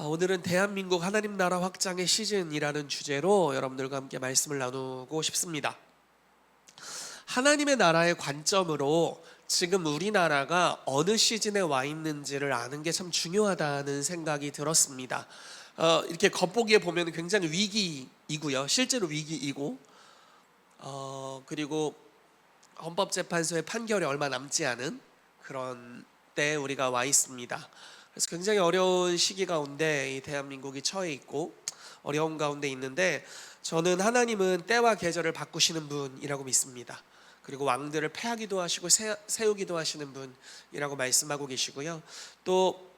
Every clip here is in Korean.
오늘은 대한민국 하나님 나라 확장의 시즌이라는 주제로 여러분들과 함께 말씀을 나누고 싶습니다. 하나님의 나라의 관점으로 지금 우리나라가 어느 시즌에 와 있는지를 아는 게 참 중요하다는 생각이 들었습니다. 이렇게 겉보기에 보면 굉장히 위기이고요. 실제로 위기이고, 그리고 헌법재판소의 판결이 얼마 남지 않은 그런 때 우리가 와 있습니다. 그래서 굉장히 어려운 시기 가운데 이 대한민국이 처해 있고 어려운 가운데 있는데, 저는 하나님은 때와 계절을 바꾸시는 분이라고 믿습니다. 그리고 왕들을 패하기도 하시고 세우기도 하시는 분이라고 말씀하고 계시고요. 또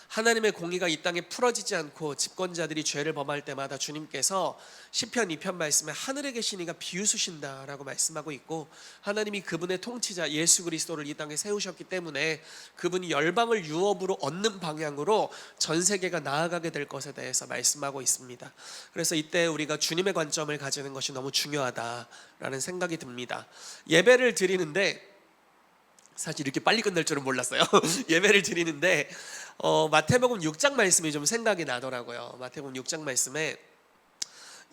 하나님의 공의가 이 땅에 풀어지지 않고 집권자들이 죄를 범할 때마다 주님께서 시편 2편 말씀에 하늘에 계신 이가 비웃으신다라고 말씀하고 있고, 하나님이 그분의 통치자 예수 그리스도를 이 땅에 세우셨기 때문에 그분이 열방을 유업으로 얻는 방향으로 전 세계가 나아가게 될 것에 대해서 말씀하고 있습니다. 그래서 이때 우리가 주님의 관점을 가지는 것이 너무 중요하다라는 생각이 듭니다. 예배를 드리는데 사실 이렇게 빨리 끝날 줄은 몰랐어요. 예배를 드리는데 마태복음 6장 말씀이 좀 생각이 나더라고요. 마태복음 6장 말씀에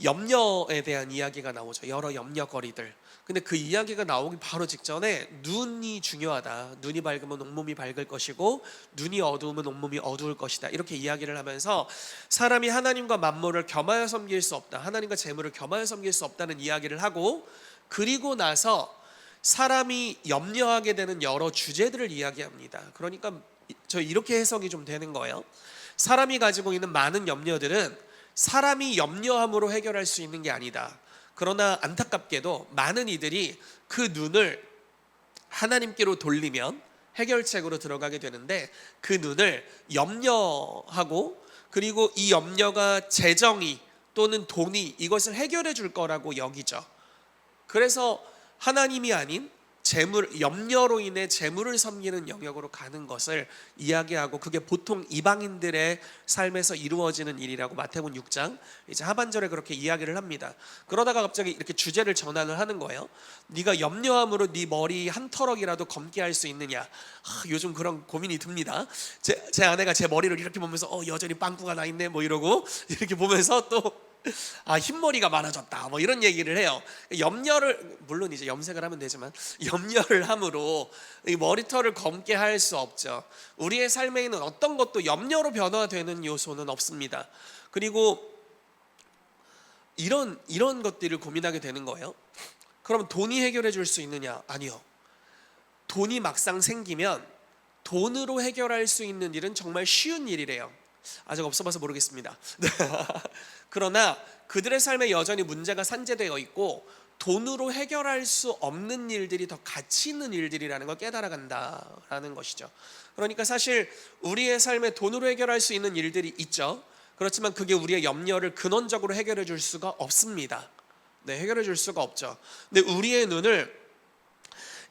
염려에 대한 이야기가 나오죠. 여러 염려거리들. 근데 그 이야기가 나오기 바로 직전에 눈이 중요하다. 눈이 밝으면 온몸이 밝을 것이고 눈이 어두우면 온몸이 어두울 것이다. 이렇게 이야기를 하면서 사람이 하나님과 만물을 겸하여 섬길 수 없다. 하나님과 재물을 겸하여 섬길 수 없다는 이야기를 하고, 그리고 나서 사람이 염려하게 되는 여러 주제들을 이야기합니다. 그러니까 저 이렇게 해석이 좀 되는 거예요. 사람이 가지고 있는 많은 염려들은 사람이 염려함으로 해결할 수 있는 게 아니다. 그러나 안타깝게도 많은 이들이 그 눈을 하나님께로 돌리면 해결책으로 들어가게 되는데, 그 눈을 염려하고, 그리고 이 염려가 재정이 또는 돈이 이것을 해결해 줄 거라고 여기죠. 그래서 하나님이 아닌 재물, 염려로 인해 재물을 섬기는 영역으로 가는 것을 이야기하고, 그게 보통 이방인들의 삶에서 이루어지는 일이라고 마태복음 6장 이제 하반절에 그렇게 이야기를 합니다. 그러다가 갑자기 이렇게 주제를 전환을 하는 거예요. 네가 염려함으로 네 머리 한 터럭이라도 검게 할 수 있느냐. 요즘 그런 고민이 듭니다. 제 아내가 제 머리를 이렇게 보면서 여전히 빵꾸가 나 있네 뭐 이러고, 이렇게 보면서 또 흰머리가 많아졌다 뭐 이런 얘기를 해요. 염려를, 물론 이제 염색을 하면 되지만 염려를 함으로 이 머리털을 검게 할 수 없죠. 우리의 삶에 있는 어떤 것도 염려로 변화되는 요소는 없습니다. 그리고 이런 것들을 고민하게 되는 거예요. 그럼 돈이 해결해 줄 수 있느냐? 아니요. 돈이 막상 생기면 돈으로 해결할 수 있는 일은 정말 쉬운 일이래요. 아직 없어봐서 모르겠습니다. 그러나 그들의 삶에 여전히 문제가 산재되어 있고 돈으로 해결할 수 없는 일들이 더 가치 있는 일들이라는 걸 깨달아간다라는 것이죠. 그러니까 사실 우리의 삶에 돈으로 해결할 수 있는 일들이 있죠. 그렇지만 그게 우리의 염려를 근원적으로 해결해 줄 수가 없습니다. 네, 해결해 줄 수가 없죠. 근데 우리의 눈을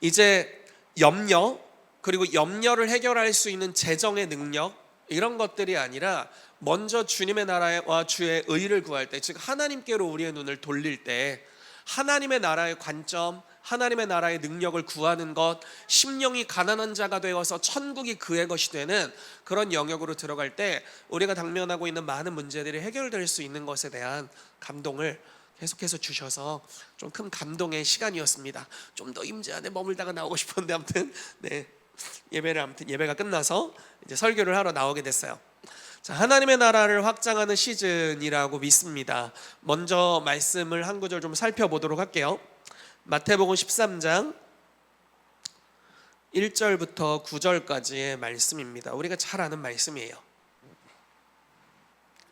이제 염려, 그리고 염려를 해결할 수 있는 재정의 능력, 이런 것들이 아니라 먼저 주님의 나라와 주의 의를 구할 때, 즉 하나님께로 우리의 눈을 돌릴 때 하나님의 나라의 관점, 하나님의 나라의 능력을 구하는 것, 심령이 가난한 자가 되어서 천국이 그의 것이 되는 그런 영역으로 들어갈 때 우리가 당면하고 있는 많은 문제들이 해결될 수 있는 것에 대한 감동을 계속해서 주셔서 좀 큰 감동의 시간이었습니다. 좀 더 임재 안에 머물다가 나오고 싶었는데 아무튼 예배가 끝나서 이제 설교를 하러 나오게 됐어요. 자, 하나님의 나라를 확장하는 시즌이라고 믿습니다. 먼저 말씀을 한 구절 좀 살펴보도록 할게요. 마태복음 13장 1절부터 9절까지의 말씀입니다. 우리가 잘 아는 말씀이에요.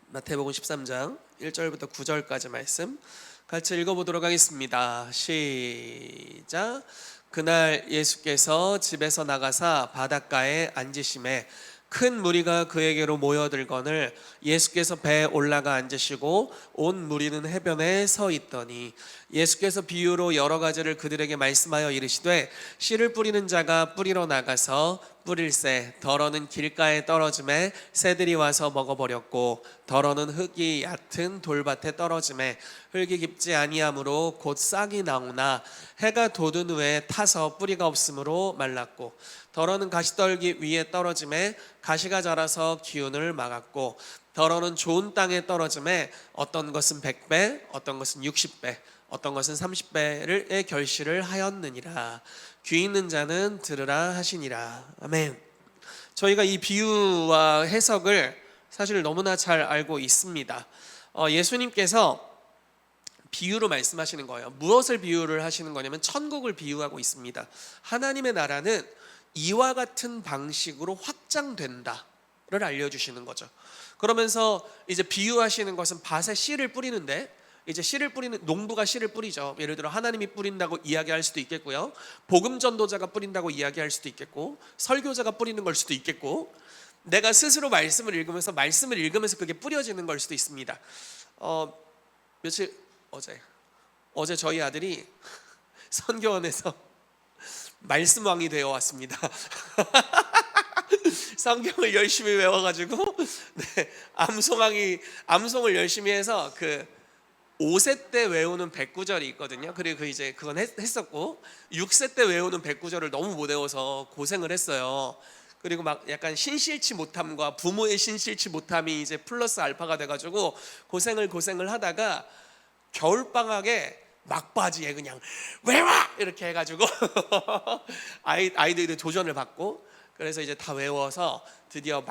마태복음 13장 1절부터 9절까지 말씀 같이 읽어보도록 하겠습니다. 시작. 그날 예수께서 집에서 나가사 바닷가에 앉으심에 큰 무리가 그에게로 모여들거늘 예수께서 배에 올라가 앉으시고 온 무리는 해변에 서 있더니 예수께서 비유로 여러 가지를 그들에게 말씀하여 이르시되 씨를 뿌리는 자가 뿌리러 나가서 뿌릴새 덜어는 길가에 떨어짐에 새들이 와서 먹어버렸고 덜어는 흙이 얕은 돌밭에 떨어짐에 흙이 깊지 아니하므로 곧 싹이 나오나 해가 돋은 후에 타서 뿌리가 없으므로 말랐고 덜어는 가시떨기 위에 떨어짐에 가시가 자라서 기운을 막았고 덜어는 좋은 땅에 떨어짐에 어떤 것은 100배 어떤 것은 60배 어떤 것은 30배의 결실을 하였느니라. 귀 있는 자는 들으라 하시니라. 아멘. 저희가 이 비유와 해석을 사실 너무나 잘 알고 있습니다. 예수님께서 비유로 말씀하시는 거예요. 무엇을 비유를 하시는 거냐면 천국을 비유하고 있습니다. 하나님의 나라는 이와 같은 방식으로 확장된다를 알려주시는 거죠. 그러면서 이제 비유하시는 것은 밭에 씨를 뿌리는데 이제 씨를 뿌리는 농부가 씨를 뿌리죠. 예를 들어 하나님이 뿌린다고 이야기할 수도 있겠고요. 복음 전도자가 뿌린다고 이야기할 수도 있겠고, 설교자가 뿌리는 걸 수도 있겠고, 내가 스스로 말씀을 읽으면서 그게 뿌려지는 걸 수도 있습니다. 며칠 어제 저희 아들이 선교원에서 말씀왕이 되어 왔습니다. 성경을 열심히 외워가지고 암송을 열심히 해서 그 5세 때 외우는 100구절이 있거든요. 그리고 이제 그건 했었고 6세 때 외우는 100구절을 너무 못 외워서 고생을 했어요. 그리고 막 약간 신실치 못함과 부모의 신실치 못함이 이제 플러스 알파가 돼가지고 고생을 하다가 겨울방학에 막바지에 그냥 외워! 이렇게 해가지고 아이들이 도전을 받고 그래서 이제 다 외워서 드디어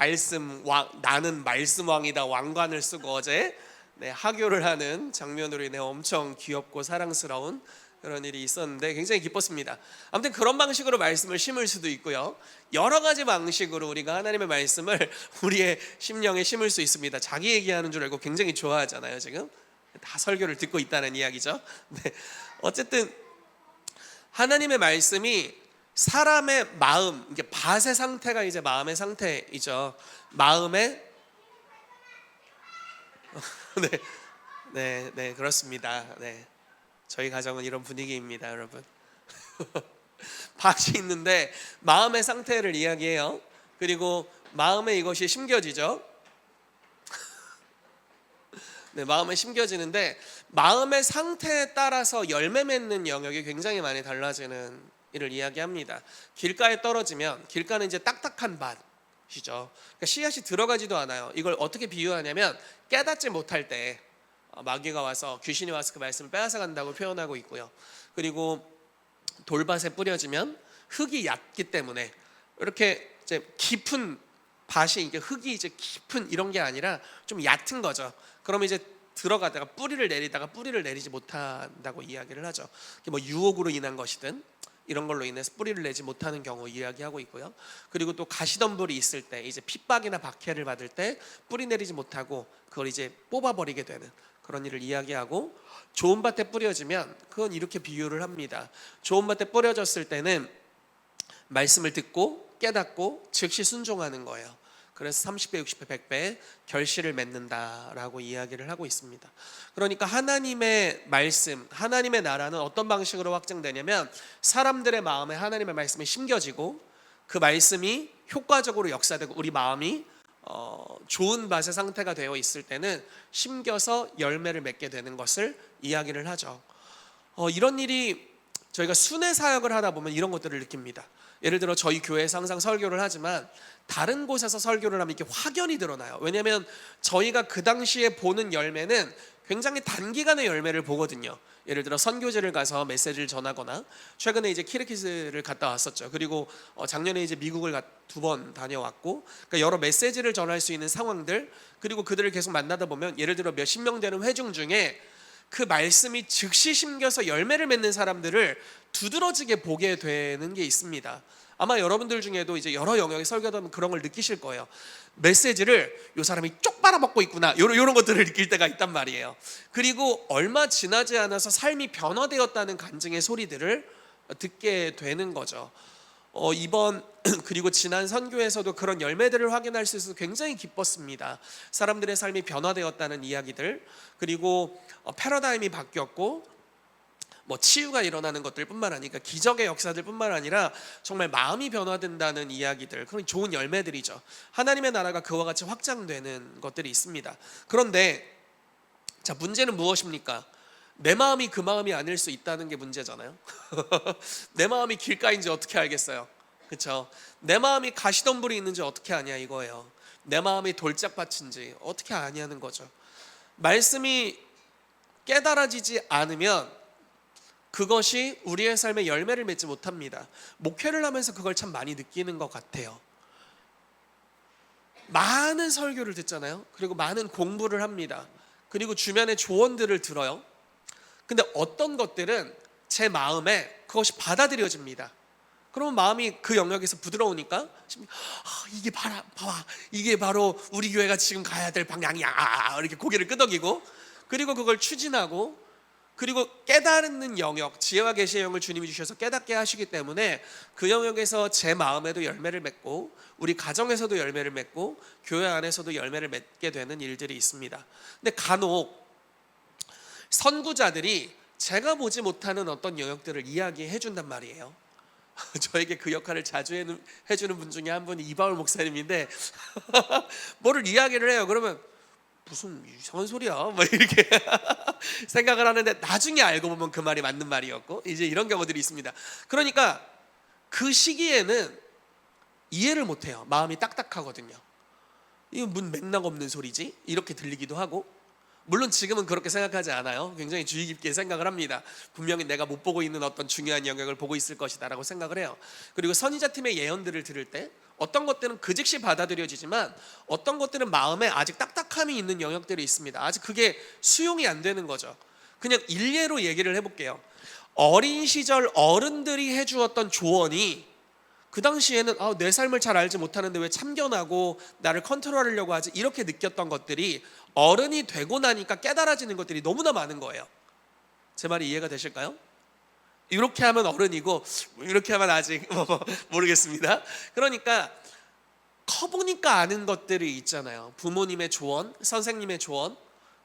나는 말씀왕이다 왕관을 쓰고 어제 하교를 하는 장면으로 인해 엄청 귀엽고 사랑스러운 그런 일이 있었는데 굉장히 기뻤습니다. 아무튼 그런 방식으로 말씀을 심을 수도 있고요. 여러 가지 방식으로 우리가 하나님의 말씀을 우리의 심령에 심을 수 있습니다. 자기 얘기하는 줄 알고 굉장히 좋아하잖아요. 지금 다 설교를 듣고 있다는 이야기죠. 어쨌든 하나님의 말씀이 사람의 마음, 이게 밭의 상태가 이제 마음의 상태이죠. 마음의 네, 그렇습니다. 저희 가정은 이런 분위기입니다, 여러분. 밭이 있는데 마음의 상태를 이야기해요. 그리고 마음에 이것이 심겨지죠. 마음에 심겨지는데 마음의 상태에 따라서 열매 맺는 영역이 굉장히 많이 달라지는 일을 이야기합니다. 길가에 떨어지면 길가는 이제 딱딱한 밭이죠. 그러니까 씨앗이 들어가지도 않아요. 이걸 어떻게 비유하냐면 깨닫지 못할 때 마귀가 와서 귀신이 와서 그 말씀을 빼앗아 간다고 표현하고 있고요. 그리고 돌밭에 뿌려지면 흙이 얕기 때문에 이렇게 이제 깊은 밭이 이게 흙이 이제 깊은 이런 게 아니라 좀 얕은 거죠. 그러면 이제 들어가다가 뿌리를 내리지 못한다고 이야기를 하죠. 뭐 유혹으로 인한 것이든 이런 걸로 인해서 뿌리를 내지 못하는 경우 이야기하고 있고요. 그리고 또 가시덤불이 있을 때 이제 핍박이나 박해를 받을 때 뿌리 내리지 못하고 그걸 이제 뽑아버리게 되는 그런 일을 이야기하고, 좋은 밭에 뿌려지면 그건 이렇게 비유를 합니다. 좋은 밭에 뿌려졌을 때는 말씀을 듣고 깨닫고 즉시 순종하는 거예요. 그래서 30배, 60배, 100배 결실을 맺는다라고 이야기를 하고 있습니다. 그러니까 하나님의 말씀, 하나님의 나라는 어떤 방식으로 확장되냐면 사람들의 마음에 하나님의 말씀이 심겨지고 그 말씀이 효과적으로 역사되고 우리 마음이 좋은 밭의 상태가 되어 있을 때는 심겨서 열매를 맺게 되는 것을 이야기를 하죠. 이런 일이 저희가 순회 사역을 하다 보면 이런 것들을 느낍니다. 예를 들어 저희 교회에서 항상 설교를 하지만 다른 곳에서 설교를 하면 이렇게 확연히 드러나요. 왜냐하면 저희가 그 당시에 보는 열매는 굉장히 단기간의 열매를 보거든요. 예를 들어 선교제를 가서 메시지를 전하거나, 최근에 이제 키르기스를 갔다 왔었죠. 그리고 작년에 이제 미국을 2번 다녀왔고, 그러니까 여러 메시지를 전할 수 있는 상황들, 그리고 그들을 계속 만나다 보면 예를 들어 몇십 명 되는 회중 중에 그 말씀이 즉시 심겨서 열매를 맺는 사람들을 두드러지게 보게 되는 게 있습니다. 아마 여러분들 중에도 이제 여러 영역의 설교다 보면 그런 걸 느끼실 거예요. 메시지를 이 사람이 쪽 빨아먹고 있구나, 이런 것들을 느낄 때가 있단 말이에요. 그리고 얼마 지나지 않아서 삶이 변화되었다는 간증의 소리들을 듣게 되는 거죠. 이번 그리고 지난 선교에서도 그런 열매들을 확인할 수 있어서 굉장히 기뻤습니다. 사람들의 삶이 변화되었다는 이야기들, 그리고 패러다임이 바뀌었고 뭐 치유가 일어나는 것들뿐만 아니라 기적의 역사들뿐만 아니라 정말 마음이 변화된다는 이야기들, 그런 좋은 열매들이죠. 하나님의 나라가 그와 같이 확장되는 것들이 있습니다. 그런데 자, 문제는 무엇입니까? 내 마음이 그 마음이 아닐 수 있다는 게 문제잖아요. 내 마음이 길가인지 어떻게 알겠어요? 그렇죠? 내 마음이 가시덤불이 있는지 어떻게 아냐 이거예요. 내 마음이 돌짝밭인지 어떻게 아냐는 거죠. 말씀이 깨달아지지 않으면 그것이 우리의 삶에 열매를 맺지 못합니다. 목회를 하면서 그걸 참 많이 느끼는 것 같아요. 많은 설교를 듣잖아요. 그리고 많은 공부를 합니다. 그리고 주변의 조언들을 들어요. 근데 어떤 것들은 제 마음에 그것이 받아들여집니다. 그러면 마음이 그 영역에서 부드러우니까 이게 바로 우리 교회가 지금 가야 될 방향이야 이렇게 고개를 끄덕이고, 그리고 그걸 추진하고, 그리고 깨달는 영역, 지혜와 계시의 영을 주님이 주셔서 깨닫게 하시기 때문에 그 영역에서 제 마음에도 열매를 맺고, 우리 가정에서도 열매를 맺고, 교회 안에서도 열매를 맺게 되는 일들이 있습니다. 근데 간혹 선구자들이 제가 보지 못하는 어떤 영역들을 이야기해 준단 말이에요. 저에게 그 역할을 자주 해주는 분 중에 한 분이 이바울 목사님인데 뭐를 이야기를 해요. 그러면 무슨 이상한 소리야 뭐 이렇게 생각을 하는데, 나중에 알고 보면 그 말이 맞는 말이었고, 이제 이런 경우들이 있습니다. 그러니까 그 시기에는 이해를 못해요. 마음이 딱딱하거든요. 이거 뭔 맥락 없는 소리지? 이렇게 들리기도 하고, 물론 지금은 그렇게 생각하지 않아요. 굉장히 주의 깊게 생각을 합니다. 분명히 내가 못 보고 있는 어떤 중요한 영역을 보고 있을 것이다 라고 생각을 해요. 그리고 선지자 팀의 예언들을 들을 때 어떤 것들은 그 즉시 받아들여지지만 어떤 것들은 마음에 아직 딱딱함이 있는 영역들이 있습니다. 아직 그게 수용이 안 되는 거죠. 그냥 일례로 얘기를 해볼게요. 어린 시절 어른들이 해주었던 조언이 그 당시에는 내 삶을 잘 알지 못하는데 왜 참견하고 나를 컨트롤하려고 하지, 이렇게 느꼈던 것들이 어른이 되고 나니까 깨달아지는 것들이 너무나 많은 거예요. 제 말이 이해가 되실까요? 이렇게 하면 어른이고 이렇게 하면 아직 모르겠습니다. 그러니까 커보니까 아는 것들이 있잖아요. 부모님의 조언, 선생님의 조언,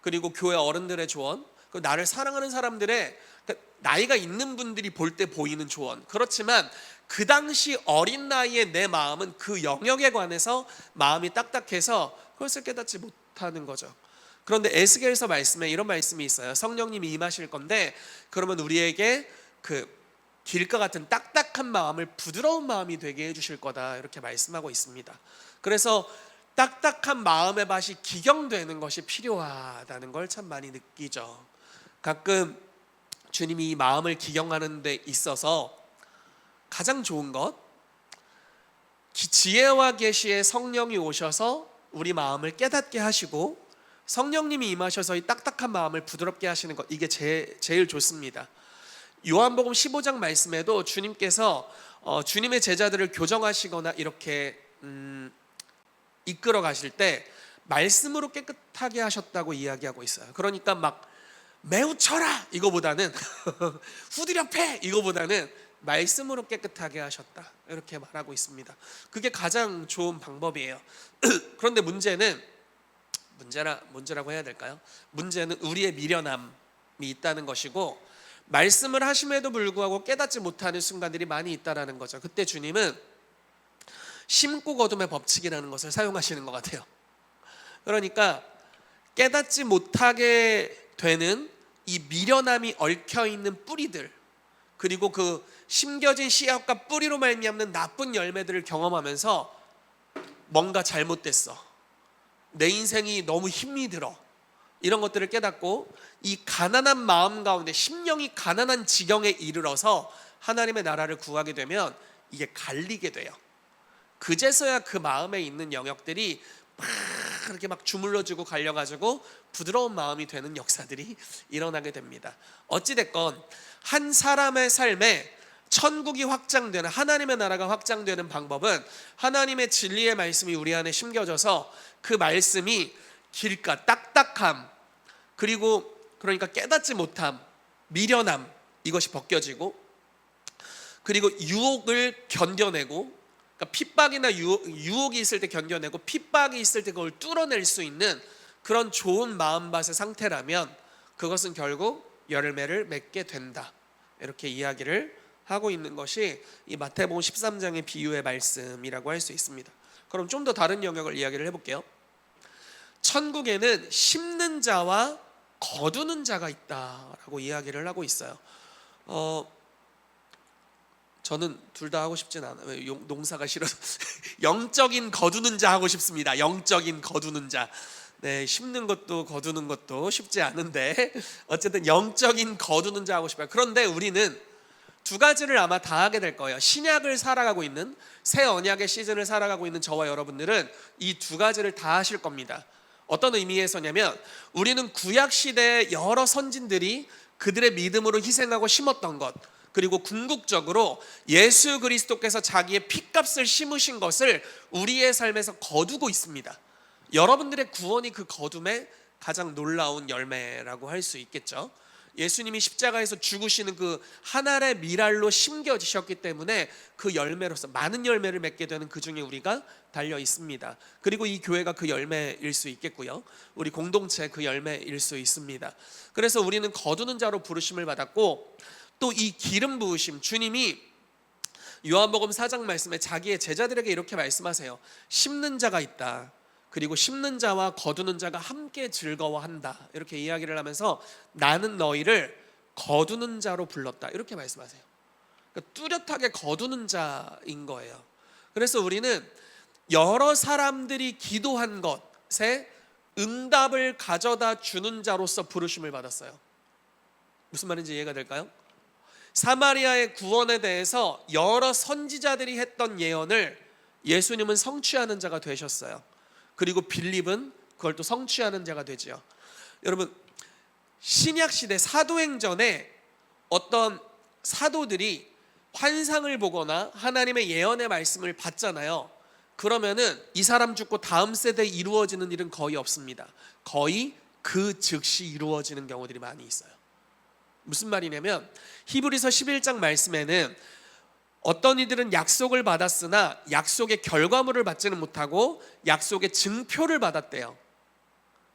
그리고 교회 어른들의 조언, 그리고 나를 사랑하는 사람들의, 나이가 있는 분들이 볼 때 보이는 조언. 그렇지만 그 당시 어린 나이에 내 마음은 그 영역에 관해서 마음이 딱딱해서 그것을 깨닫지 못하는 거죠. 그런데 에스겔서 말씀에 이런 말씀이 있어요. 성령님이 임하실 건데 그러면 우리에게 그 길과 같은 딱딱한 마음을 부드러운 마음이 되게 해주실 거다, 이렇게 말씀하고 있습니다. 그래서 딱딱한 마음의 밭이 기경되는 것이 필요하다는 걸 참 많이 느끼죠. 가끔 주님이 이 마음을 기경하는 데 있어서 가장 좋은 것, 지혜와 계시의 성령이 오셔서 우리 마음을 깨닫게 하시고 성령님이 임하셔서 이 딱딱한 마음을 부드럽게 하시는 것, 이게 제일 좋습니다. 요한복음 15장 말씀에도 주님께서 주님의 제자들을 교정하시거나 이렇게 이끌어 가실 때 말씀으로 깨끗하게 하셨다고 이야기하고 있어요. 그러니까 막 매우 쳐라 이거보다는 후드려 패 이거보다는 말씀으로 깨끗하게 하셨다, 이렇게 말하고 있습니다. 그게 가장 좋은 방법이에요. 그런데 문제라고 해야 될까요? 문제는 우리의 미련함이 있다는 것이고, 말씀을 하심에도 불구하고 깨닫지 못하는 순간들이 많이 있다라는 거죠. 그때 주님은 심고 거둠의 법칙이라는 것을 사용하시는 것 같아요. 그러니까 깨닫지 못하게 되는 이 미련함이 얽혀있는 뿌리들, 그리고 그 심겨진 씨앗과 뿌리로 말미암는 나쁜 열매들을 경험하면서 뭔가 잘못됐어, 내 인생이 너무 힘이 들어, 이런 것들을 깨닫고 이 가난한 마음 가운데 심령이 가난한 지경에 이르러서 하나님의 나라를 구하게 되면 이게 갈리게 돼요. 그제서야 그 마음에 있는 영역들이 막 이렇게 막 주물러주고 갈려가지고 부드러운 마음이 되는 역사들이 일어나게 됩니다. 어찌됐건 한 사람의 삶에 천국이 확장되는, 하나님의 나라가 확장되는 방법은 하나님의 진리의 말씀이 우리 안에 심겨져서 그 말씀이 길가, 딱딱함, 그리고 그러니까 깨닫지 못함, 미련함, 이것이 벗겨지고, 그리고 유혹을 견뎌내고, 그러니까 핍박이나 유혹이 있을 때 견뎌내고 핍박이 있을 때 그걸 뚫어낼 수 있는 그런 좋은 마음밭의 상태라면 그것은 결국 열매를 맺게 된다. 이렇게 이야기를 하고 있는 것이 이 마태복음 13장의 비유의 말씀이라고 할 수 있습니다. 그럼 좀 더 다른 영역을 이야기를 해볼게요. 천국에는 심는 자와 거두는 자가 있다라고 이야기를 하고 있어요. 저는 둘 다 하고 싶진 않아요. 농사가 싫어서 영적인 거두는 자 하고 싶습니다. 영적인 거두는 자. 네, 심는 것도 거두는 것도 쉽지 않은데 어쨌든 영적인 거두는 자 하고 싶어요. 그런데 우리는 두 가지를 아마 다 하게 될 거예요. 신약을 살아가고 있는, 새 언약의 시즌을 살아가고 있는 저와 여러분들은 이 두 가지를 다 하실 겁니다. 어떤 의미에서냐면 우리는 구약 시대의 여러 선진들이 그들의 믿음으로 희생하고 심었던 것, 그리고 궁극적으로 예수 그리스도께서 자기의 피값을 심으신 것을 우리의 삶에서 거두고 있습니다. 여러분들의 구원이 그 거둠의 가장 놀라운 열매라고 할 수 있겠죠. 예수님이 십자가에서 죽으시는 그 하늘의 미랄로 심겨지셨기 때문에 그 열매로서 많은 열매를 맺게 되는 그 중에 우리가 달려 있습니다. 그리고 이 교회가 그 열매일 수 있겠고요. 우리 공동체 그 열매일 수 있습니다. 그래서 우리는 거두는 자로 부르심을 받았고, 또 이 기름 부으심, 주님이 요한복음 4장 말씀에 자기의 제자들에게 이렇게 말씀하세요. 심는 자가 있다. 그리고 심는 자와 거두는 자가 함께 즐거워한다. 이렇게 이야기를 하면서 나는 너희를 거두는 자로 불렀다. 이렇게 말씀하세요. 그러니까 뚜렷하게 거두는 자인 거예요. 그래서 우리는 여러 사람들이 기도한 것에 응답을 가져다 주는 자로서 부르심을 받았어요. 무슨 말인지 이해가 될까요? 사마리아의 구원에 대해서 여러 선지자들이 했던 예언을 예수님은 성취하는 자가 되셨어요. 그리고 빌립은 그걸 또 성취하는 자가 되지요. 여러분, 신약시대 사도행전에 어떤 사도들이 환상을 보거나 하나님의 예언의 말씀을 받잖아요. 그러면은 이 사람 죽고 다음 세대에 이루어지는 일은 거의 없습니다. 거의 그 즉시 이루어지는 경우들이 많이 있어요. 무슨 말이냐면 히브리서 11장 말씀에는 어떤 이들은 약속을 받았으나 약속의 결과물을 받지는 못하고 약속의 증표를 받았대요.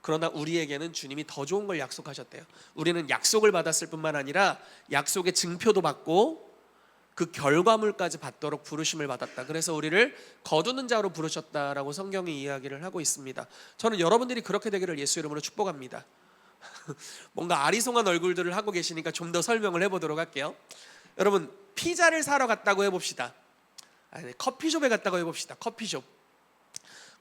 그러나 우리에게는 주님이 더 좋은 걸 약속하셨대요. 우리는 약속을 받았을 뿐만 아니라 약속의 증표도 받고 그 결과물까지 받도록 부르심을 받았다. 그래서 우리를 거두는 자로 부르셨다라고 성경이 이야기를 하고 있습니다. 저는 여러분들이 그렇게 되기를 예수 이름으로 축복합니다. 뭔가 아리송한 얼굴들을 하고 계시니까 좀 더 설명을 해보도록 할게요. 여러분, 피자를 사러 갔다고 해봅시다. 커피숍에 갔다고 해봅시다.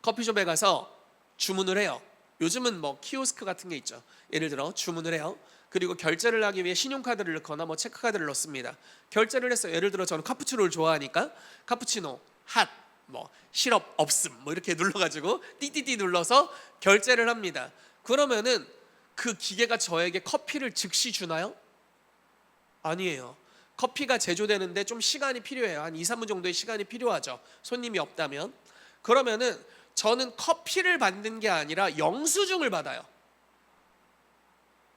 커피숍에 가서 주문을 해요. 요즘은 뭐 키오스크 같은 게 있죠. 예를 들어 주문을 해요. 그리고 결제를 하기 위해 신용카드를 넣거나 뭐 체크카드를 넣습니다. 결제를 했어요. 예를 들어 저는 카푸치노를 좋아하니까 카푸치노 핫, 뭐 시럽 없음, 뭐 이렇게 눌러가지고 띠띠띠 눌러서 결제를 합니다. 그러면은 그 기계가 저에게 커피를 즉시 주나요? 아니에요. 커피가 제조되는데 좀 시간이 필요해요. 한 2, 3분 정도의 시간이 필요하죠. 손님이 없다면. 그러면은 저는 커피를 받는 게 아니라 영수증을 받아요.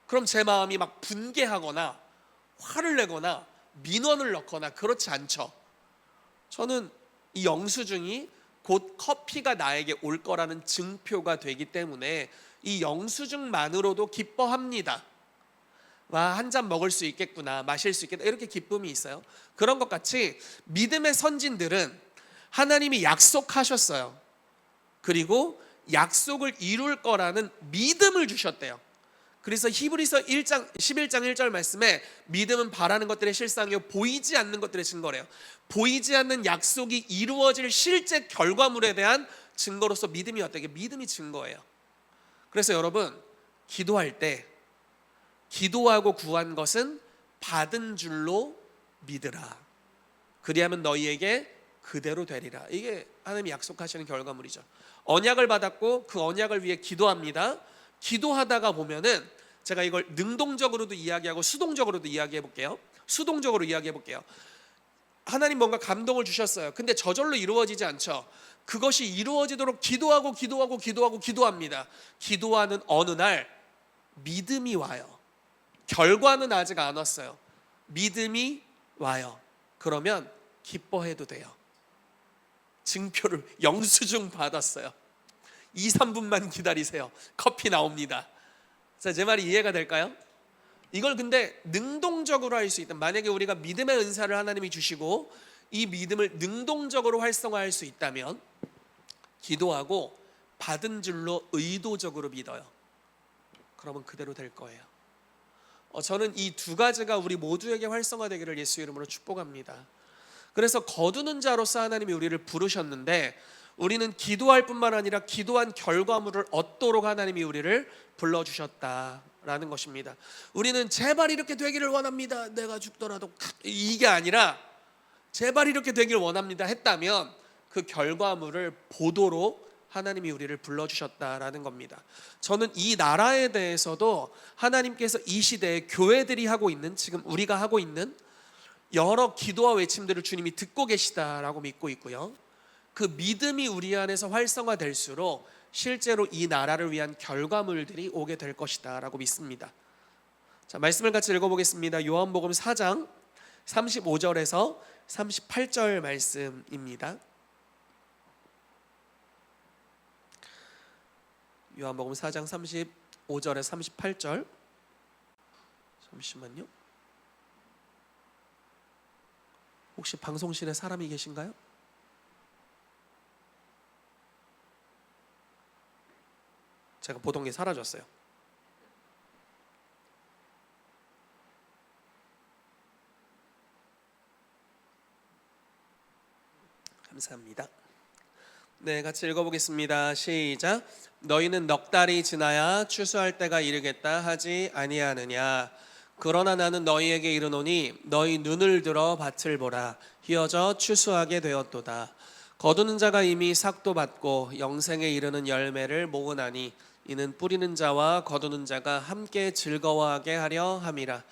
그럼 제 마음이 막 분개하거나 화를 내거나 민원을 넣거나 그렇지 않죠. 저는 이 영수증이 곧 커피가 나에게 올 거라는 증표가 되기 때문에 이 영수증만으로도 기뻐합니다. 와, 한 잔 먹을 수 있겠구나, 마실 수 있겠다, 이렇게 기쁨이 있어요. 그런 것 같이 믿음의 선진들은 하나님이 약속하셨어요. 그리고 약속을 이룰 거라는 믿음을 주셨대요. 그래서 히브리서 1장 11장 1절 말씀에 믿음은 바라는 것들의 실상이요 보이지 않는 것들의 증거래요. 보이지 않는 약속이 이루어질 실제 결과물에 대한 증거로서 믿음이 어떻게? 믿음이 증거예요. 그래서 여러분, 기도할 때 기도하고 구한 것은 받은 줄로 믿으라. 그리하면 너희에게 그대로 되리라. 이게 하나님이 약속하시는 결과물이죠. 언약을 받았고 그 언약을 위해 기도합니다. 기도하다가 보면은 제가 이걸 능동적으로도 이야기하고 수동적으로도 이야기해 볼게요. 수동적으로 이야기해 볼게요. 하나님 뭔가 감동을 주셨어요. 근데 저절로 이루어지지 않죠. 그것이 이루어지도록 기도합니다. 기도하는 어느 날 믿음이 와요. 결과는 아직 안 왔어요. 믿음이 와요. 그러면 기뻐해도 돼요. 증표를, 영수증 받았어요. 2, 3분만 기다리세요. 커피 나옵니다. 자, 제 말이 이해가 될까요? 이걸 근데 능동적으로 할 수 있다. 만약에 우리가 믿음의 은사를 하나님이 주시고 이 믿음을 능동적으로 활성화할 수 있다면 기도하고 받은 줄로 의도적으로 믿어요. 그러면 그대로 될 거예요. 저는 이 두 가지가 우리 모두에게 활성화되기를 예수 이름으로 축복합니다. 그래서 거두는 자로서 하나님이 우리를 부르셨는데 우리는 기도할 뿐만 아니라 기도한 결과물을 얻도록 하나님이 우리를 불러주셨다라는 것입니다. 우리는 제발 이렇게 되기를 원합니다. 내가 죽더라도 이게 아니라 제발 이렇게 되기를 원합니다 했다면 그 결과물을 보도록 하나님이 우리를 불러주셨다라는 겁니다. 저는 이 나라에 대해서도 하나님께서 이 시대에 교회들이 하고 있는, 지금 우리가 하고 있는 여러 기도와 외침들을 주님이 듣고 계시다라고 믿고 있고요. 그 믿음이 우리 안에서 활성화될수록 실제로 이 나라를 위한 결과물들이 오게 될 것이다 라고 믿습니다. 자, 말씀을 같이 읽어보겠습니다. 요한복음 4장 35절에서 38절 말씀입니다. 요한복음 4장 35절에서 38절. 잠시만요. 혹시 방송실에 사람이 계신가요? 제가 보던 게 사라졌어요. 감사합니다. 네, 같이 읽어보겠습니다. 시작. 너희는 넉 달이 지나야 추수할 때가 이르겠다 하지 아니하느냐. 그러나 나는 너희에게 이르노니 너희 눈을 들어 밭을 보라. 희어져 추수하게 되었도다. 거두는 자가 이미 삭도 받고 영생에 이르는 열매를 모으나니 이는 뿌리는 자와 거두는 자가 함께 즐거워하게 하려 함이라.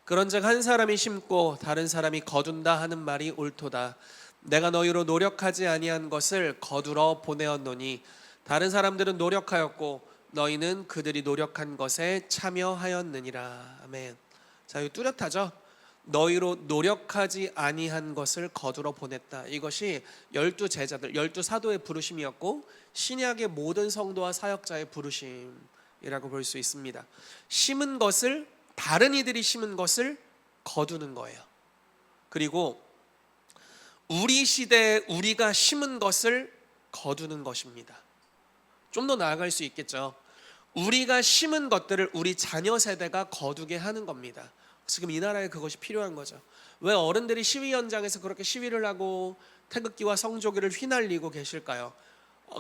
그런즉 한 사람이 심고 다른 사람이 거둔다 하는 말이 옳도다. 내가 너희로 노력하지 아니한 것을 거두러 보내었노니 다른 사람들은 노력하였고 너희는 그들이 노력한 것에 참여하였느니라. 아멘. 자, 이거 뚜렷하죠? 너희로 노력하지 아니한 것을 거두러 보냈다. 이것이 12제자들, 12사도의 부르심이었고 신약의 모든 성도와 사역자의 부르심이라고 볼 수 있습니다. 심은 것을, 다른 이들이 심은 것을 거두는 거예요. 그리고 우리 시대에 우리가 심은 것을 거두는 것입니다. 좀 더 나아갈 수 있겠죠. 우리가 심은 것들을 우리 자녀 세대가 거두게 하는 겁니다. 지금 이 나라에 그것이 필요한 거죠. 왜 어른들이 시위 현장에서 그렇게 시위를 하고 태극기와 성조기를 휘날리고 계실까요?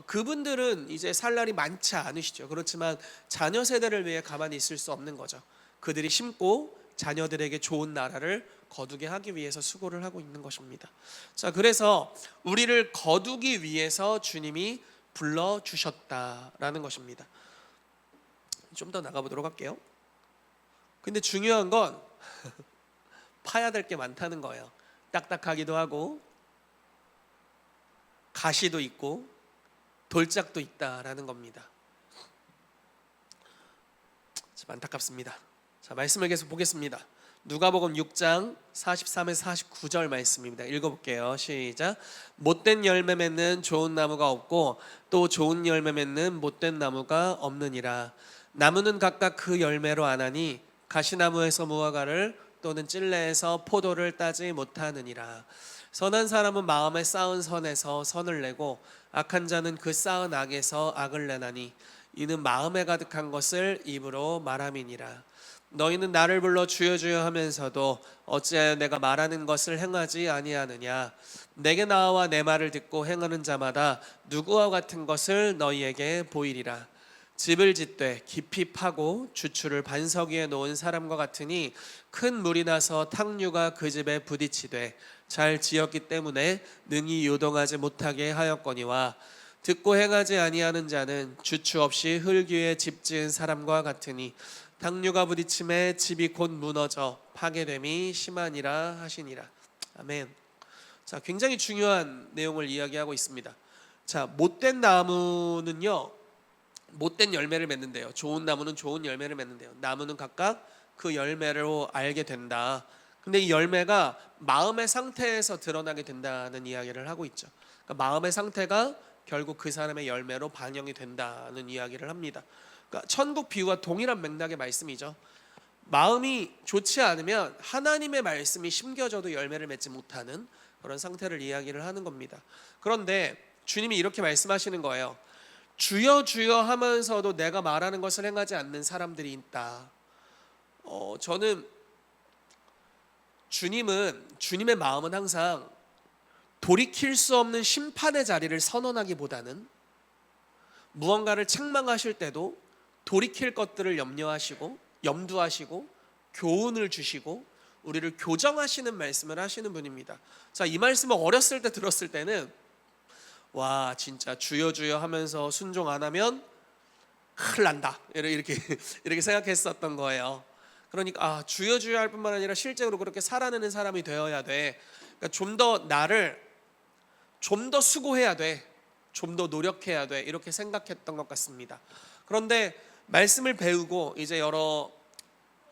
그분들은 이제 살 날이 많지 않으시죠. 그렇지만 자녀 세대를 위해 가만히 있을 수 없는 거죠. 그들이 심고 자녀들에게 좋은 나라를 거두게 하기 위해서 수고를 하고 있는 것입니다. 자, 그래서 우리를 거두기 위해서 주님이 불러주셨다라는 것입니다. 좀 더 나가보도록 할게요. 근데 중요한 건 파야 될 게 많다는 거예요. 딱딱하기도 하고 가시도 있고 돌짝도 있다라는 겁니다. 참 안타깝습니다. 자, 말씀을 계속 보겠습니다. 누가복음 6장 43에서 49절 말씀입니다. 읽어볼게요. 시작. 못된 열매 맺는 좋은 나무가 없고 또 좋은 열매 맺는 못된 나무가 없느니라. 나무는 각각 그 열매로 아나니 가시나무에서 무화과를 또는 찔레에서 포도를 따지 못하느니라. 선한 사람은 마음에 쌓은 선에서 선을 내고 악한 자는 그 쌓은 악에서 악을 내나니 이는 마음에 가득한 것을 입으로 말함이니라. 너희는 나를 불러 주여 주여 하면서도 어찌하여 내가 말하는 것을 행하지 아니하느냐. 내게 나와 내 말을 듣고 행하는 자마다 누구와 같은 것을 너희에게 보이리라. 집을 짓되 깊이 파고 주추를 반석 위에 놓은 사람과 같으니 큰 물이 나서 탕류가 그 집에 부딪히되 잘 지었기 때문에 능히 요동하지 못하게 하였거니와 듣고 행하지 아니하는 자는 주추 없이 흙 위에 집 지은 사람과 같으니 탕류가 부딪힘에 집이 곧 무너져 파괴됨이 심하니라 하시니라. 아멘. 자, 굉장히 중요한 내용을 이야기하고 있습니다. 자, 못된 나무는요, 못된 열매를 맺는데요. 좋은 나무는 좋은 열매를 맺는데요. 나무는 각각 그 열매로 알게 된다. 근데 이 열매가 마음의 상태에서 드러나게 된다는 이야기를 하고 있죠. 그러니까 마음의 상태가 결국 그 사람의 열매로 반영이 된다는 이야기를 합니다. 그러니까 천국 비유와 동일한 맥락의 말씀이죠. 마음이 좋지 않으면 하나님의 말씀이 심겨져도 열매를 맺지 못하는 그런 상태를 이야기를 하는 겁니다. 그런데 주님이 이렇게 말씀하시는 거예요. 주여 주여 하면서도 내가 말하는 것을 행하지 않는 사람들이 있다. 저는 주님의 마음은 항상 돌이킬 수 없는 심판의 자리를 선언하기보다는 무언가를 책망하실 때도 돌이킬 것들을 염두하시고 교훈을 주시고 우리를 교정하시는 말씀을 하시는 분입니다. 자, 이 말씀을 어렸을 때 들었을 때는 와, 진짜 주여 주여 하면서 순종 안 하면 큰일 난다, 이렇게 생각했었던 거예요. 그러니까 주여 주여 할 뿐만 아니라 실제로 그렇게 살아내는 사람이 되어야 돼. 그러니까 좀 더 수고해야 돼, 좀 더 노력해야 돼, 이렇게 생각했던 것 같습니다. 그런데 말씀을 배우고 이제 여러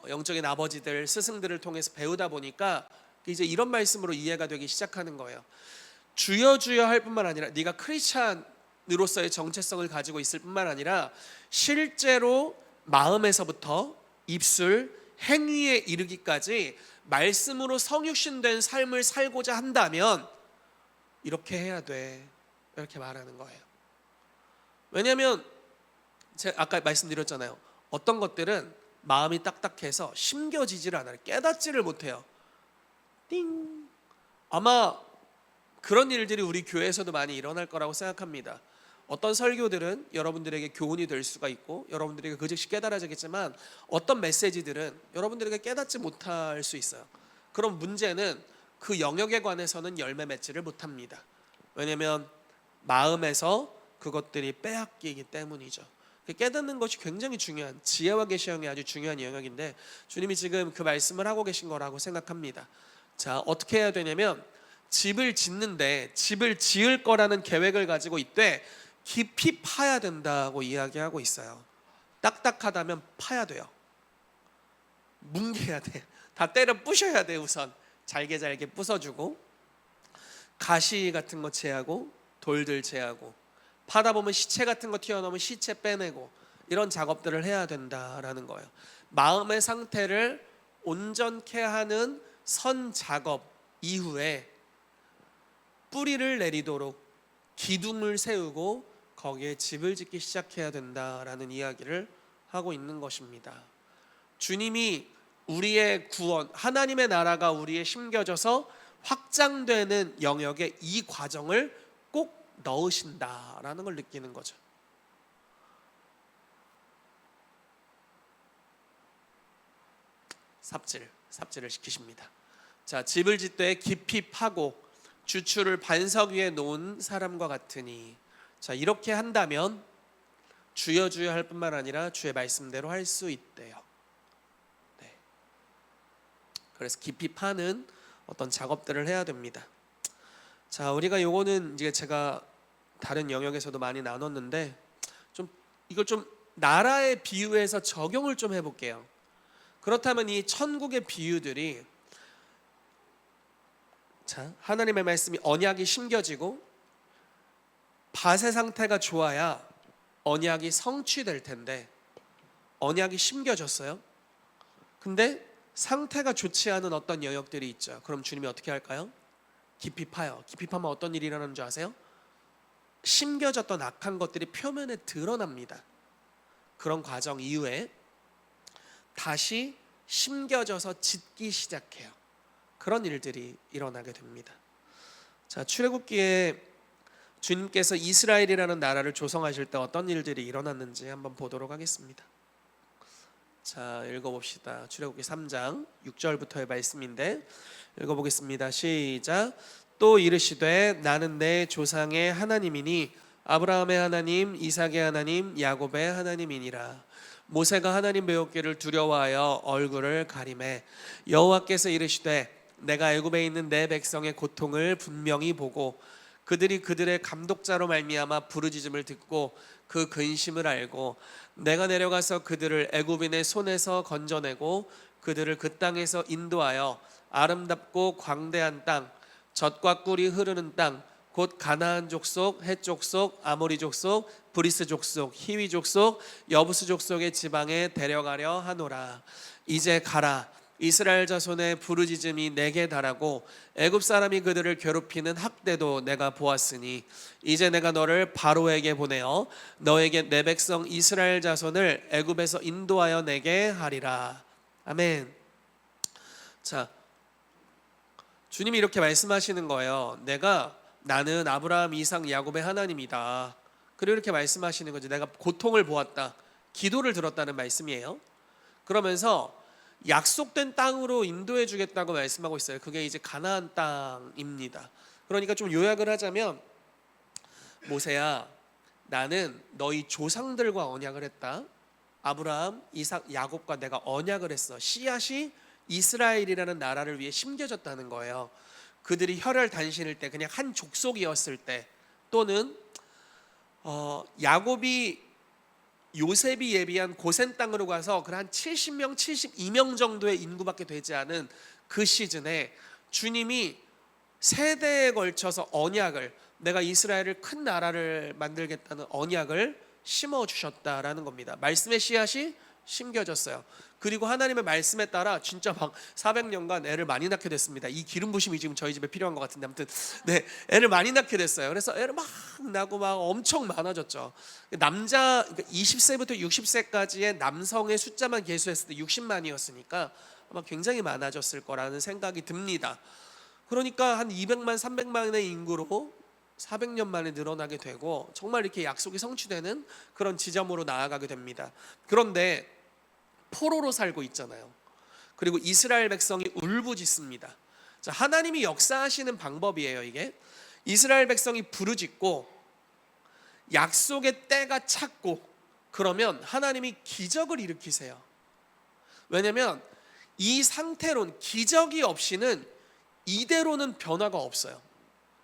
영적인 아버지들, 스승들을 통해서 배우다 보니까 이제 이런 말씀으로 이해가 되기 시작하는 거예요. 주여 주여 할 뿐만 아니라 네가 크리스찬으로서의 정체성을 가지고 있을 뿐만 아니라 실제로 마음에서부터 입술, 행위에 이르기까지 말씀으로 성육신된 삶을 살고자 한다면 이렇게 해야 돼, 이렇게 말하는 거예요. 왜냐하면 제가 아까 말씀드렸잖아요. 어떤 것들은 마음이 딱딱해서 심겨지지를 않아요. 깨닫지를 못해요. 띵. 아마 그런 일들이 우리 교회에서도 많이 일어날 거라고 생각합니다. 어떤 설교들은 여러분들에게 교훈이 될 수가 있고 여러분들에게 그 즉시 깨달아지겠지만 어떤 메시지들은 여러분들에게 깨닫지 못할 수 있어요. 그럼 문제는 그 영역에 관해서는 열매 맺지를 못합니다. 왜냐하면 마음에서 그것들이 빼앗기기 때문이죠. 깨닫는 것이 굉장히 중요한, 지혜와 계시형이 아주 중요한 영역인데 주님이 지금 그 말씀을 하고 계신 거라고 생각합니다. 자, 어떻게 해야 되냐면 집을 짓는데 집을 지을 거라는 계획을 가지고 있되 깊이 파야 된다고 이야기하고 있어요. 딱딱하다면 파야 돼요. 뭉개야 돼. 다 때려 부셔야 돼. 우선 잘게 부숴주고 가시 같은 거 제하고 돌들 제하고, 파다 보면 시체 같은 거 튀어나오면 시체 빼내고, 이런 작업들을 해야 된다라는 거예요. 마음의 상태를 온전케 하는 선 작업 이후에 뿌리를 내리도록 기둥을 세우고 거기에 집을 짓기 시작해야 된다라는 이야기를 하고 있는 것입니다. 주님이 우리의 구원, 하나님의 나라가 우리의 심겨져서 확장되는 영역에 이 과정을 꼭 넣으신다라는 걸 느끼는 거죠. 삽질을 시키십니다. 자, 집을 짓되 깊이 파고 주추를 반석 위에 놓은 사람과 같으니, 자, 이렇게 한다면 주여 주여 할 뿐만 아니라 주의 말씀대로 할 수 있대요. 네. 그래서 깊이 파는 어떤 작업들을 해야 됩니다. 자, 우리가 요거는 이제 제가 다른 영역에서도 많이 나눴는데 이걸 좀 나라에 비유해서 적용을 좀 해볼게요. 그렇다면 이 천국의 비유들이, 자, 하나님의 말씀이 언약이 심겨지고 밭의 상태가 좋아야 언약이 성취될 텐데 언약이 심겨졌어요. 근데 상태가 좋지 않은 어떤 영역들이 있죠. 그럼 주님이 어떻게 할까요? 깊이 파요. 깊이 파면 어떤 일이 일어나는 줄 아세요? 심겨졌던 악한 것들이 표면에 드러납니다. 그런 과정 이후에 다시 심겨져서 짓기 시작해요. 그런 일들이 일어나게 됩니다. 자, 출애굽기에 주님께서 이스라엘이라는 나라를 조성하실 때 어떤 일들이 일어났는지 한번 보도록 하겠습니다. 자, 읽어봅시다. 출애굽기 3장 6절부터의 말씀인데 읽어보겠습니다. 시작. 또 이르시되 나는 내 조상의 하나님이니 아브라함의 하나님, 이삭의 하나님, 야곱의 하나님이니라. 모세가 하나님 배웠기를 두려워하여 얼굴을 가리매 여호와께서 이르시되 내가 애굽에 있는 내 백성의 고통을 분명히 보고 그들이 그들의 감독자로 말미암아 부르짖음을 듣고 그 근심을 알고 내가 내려가서 그들을 애굽인의 손에서 건져내고 그들을 그 땅에서 인도하여 아름답고 광대한 땅, 젖과 꿀이 흐르는 땅, 곧 가나안 족속, 헷 족속, 아모리 족속, 브리스 족속, 히위 족속, 여부스 족속의 지방에 데려가려 하노라. 이제 가라. 이스라엘 자손의 부르짖음이 내게 달하고 애굽 사람이 그들을 괴롭히는 학대도 내가 보았으니 이제 내가 너를 바로에게 보내어 너에게 내 백성 이스라엘 자손을 애굽에서 인도하여 내게 하리라. 아멘. 자, 주님이 이렇게 말씀하시는 거예요. 나는 아브라함, 이삭, 야곱의 하나님이다. 그리고 이렇게 말씀하시는 거죠. 내가 고통을 보았다. 기도를 들었다는 말씀이에요. 그러면서 약속된 땅으로 인도해 주겠다고 말씀하고 있어요. 그게 이제 가나안 땅입니다. 그러니까 좀 요약을 하자면, 모세야, 나는 너희 조상들과 언약을 했다. 아브라함, 이삭, 야곱과 내가 언약을 했어. 씨앗이 이스라엘이라는 나라를 위해 심겨졌다는 거예요. 그들이 혈혈 단신일 때, 그냥 한 족속이었을 때, 또는 요셉이 예비한 고센 땅으로 가서 한 70명, 72명 정도의 인구밖에 되지 않은 그 시즌에 주님이 세대에 걸쳐서 언약을, 내가 이스라엘을 큰 나라를 만들겠다는 언약을 심어주셨다라는 겁니다. 말씀의 씨앗이 심겨졌어요. 그리고 하나님의 말씀에 따라 진짜 막 400년간 애를 많이 낳게 됐습니다. 이 기름 부심이 지금 저희 집에 필요한 것 같은데, 아무튼 네, 애를 많이 낳게 됐어요. 그래서 애를 막 낳고 막 엄청 많아졌죠. 남자, 그러니까 20세부터 60세까지의 남성의 숫자만 계수했을 때 60만이었으니까 아마 굉장히 많아졌을 거라는 생각이 듭니다. 그러니까 한 200만, 300만의 인구로 400년 만에 늘어나게 되고, 정말 이렇게 약속이 성취되는 그런 지점으로 나아가게 됩니다. 그런데 포로로 살고 있잖아요. 그리고 이스라엘 백성이 울부짖습니다. 자, 하나님이 역사하시는 방법이에요. 이게 이스라엘 백성이 부르짖고 약속의 때가 찼고, 그러면 하나님이 기적을 일으키세요. 왜냐하면 이 상태로는, 기적이 없이는 이대로는 변화가 없어요.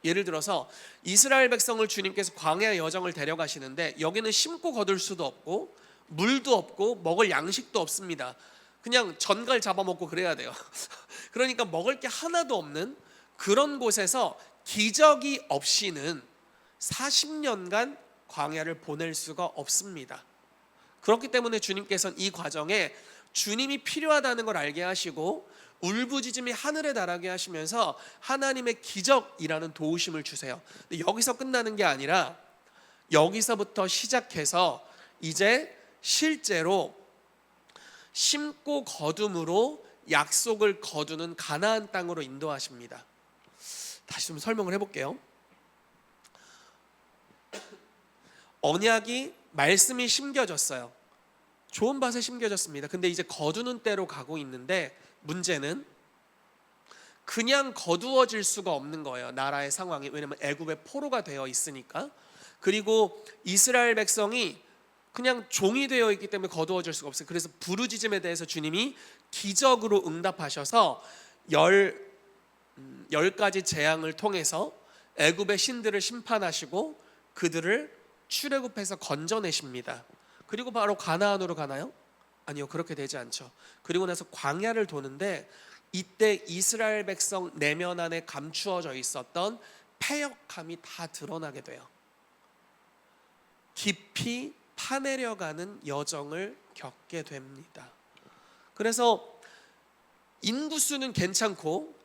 예를 들어서 이스라엘 백성을 주님께서 광야 여정을 데려가시는데, 여기는 심고 거둘 수도 없고 물도 없고 먹을 양식도 없습니다. 그냥 전갈 잡아먹고 그래야 돼요. 그러니까 먹을 게 하나도 없는 그런 곳에서 기적이 없이는 40년간 광야를 보낼 수가 없습니다. 그렇기 때문에 주님께서는 이 과정에 주님이 필요하다는 걸 알게 하시고 울부짖음이 하늘에 달하게 하시면서 하나님의 기적이라는 도우심을 주세요. 근데 여기서 끝나는 게 아니라 여기서부터 시작해서 이제 실제로 심고 거둠으로 약속을 거두는 가나안 땅으로 인도하십니다. 다시 좀 설명을 해볼게요. 언약이, 말씀이 심겨졌어요. 좋은 밭에 심겨졌습니다. 근데 이제 거두는 때로 가고 있는데, 문제는 그냥 거두어질 수가 없는 거예요. 나라의 상황이. 왜냐하면 애굽의 포로가 되어 있으니까. 그리고 이스라엘 백성이 그냥 종이 되어 있기 때문에 거두어질 수가 없어요. 그래서 부르짖음에 대해서 주님이 기적으로 응답하셔서 10가지 재앙을 통해서 애굽의 신들을 심판하시고 그들을 출애굽해서 건져내십니다. 그리고 바로 가나안으로 가나요? 아니요, 그렇게 되지 않죠. 그리고 나서 광야를 도는데, 이때 이스라엘 백성 내면 안에 감추어져 있었던 패역함이 다 드러나게 돼요. 깊이 파내려가는 여정을 겪게 됩니다. 그래서 인구수는 괜찮고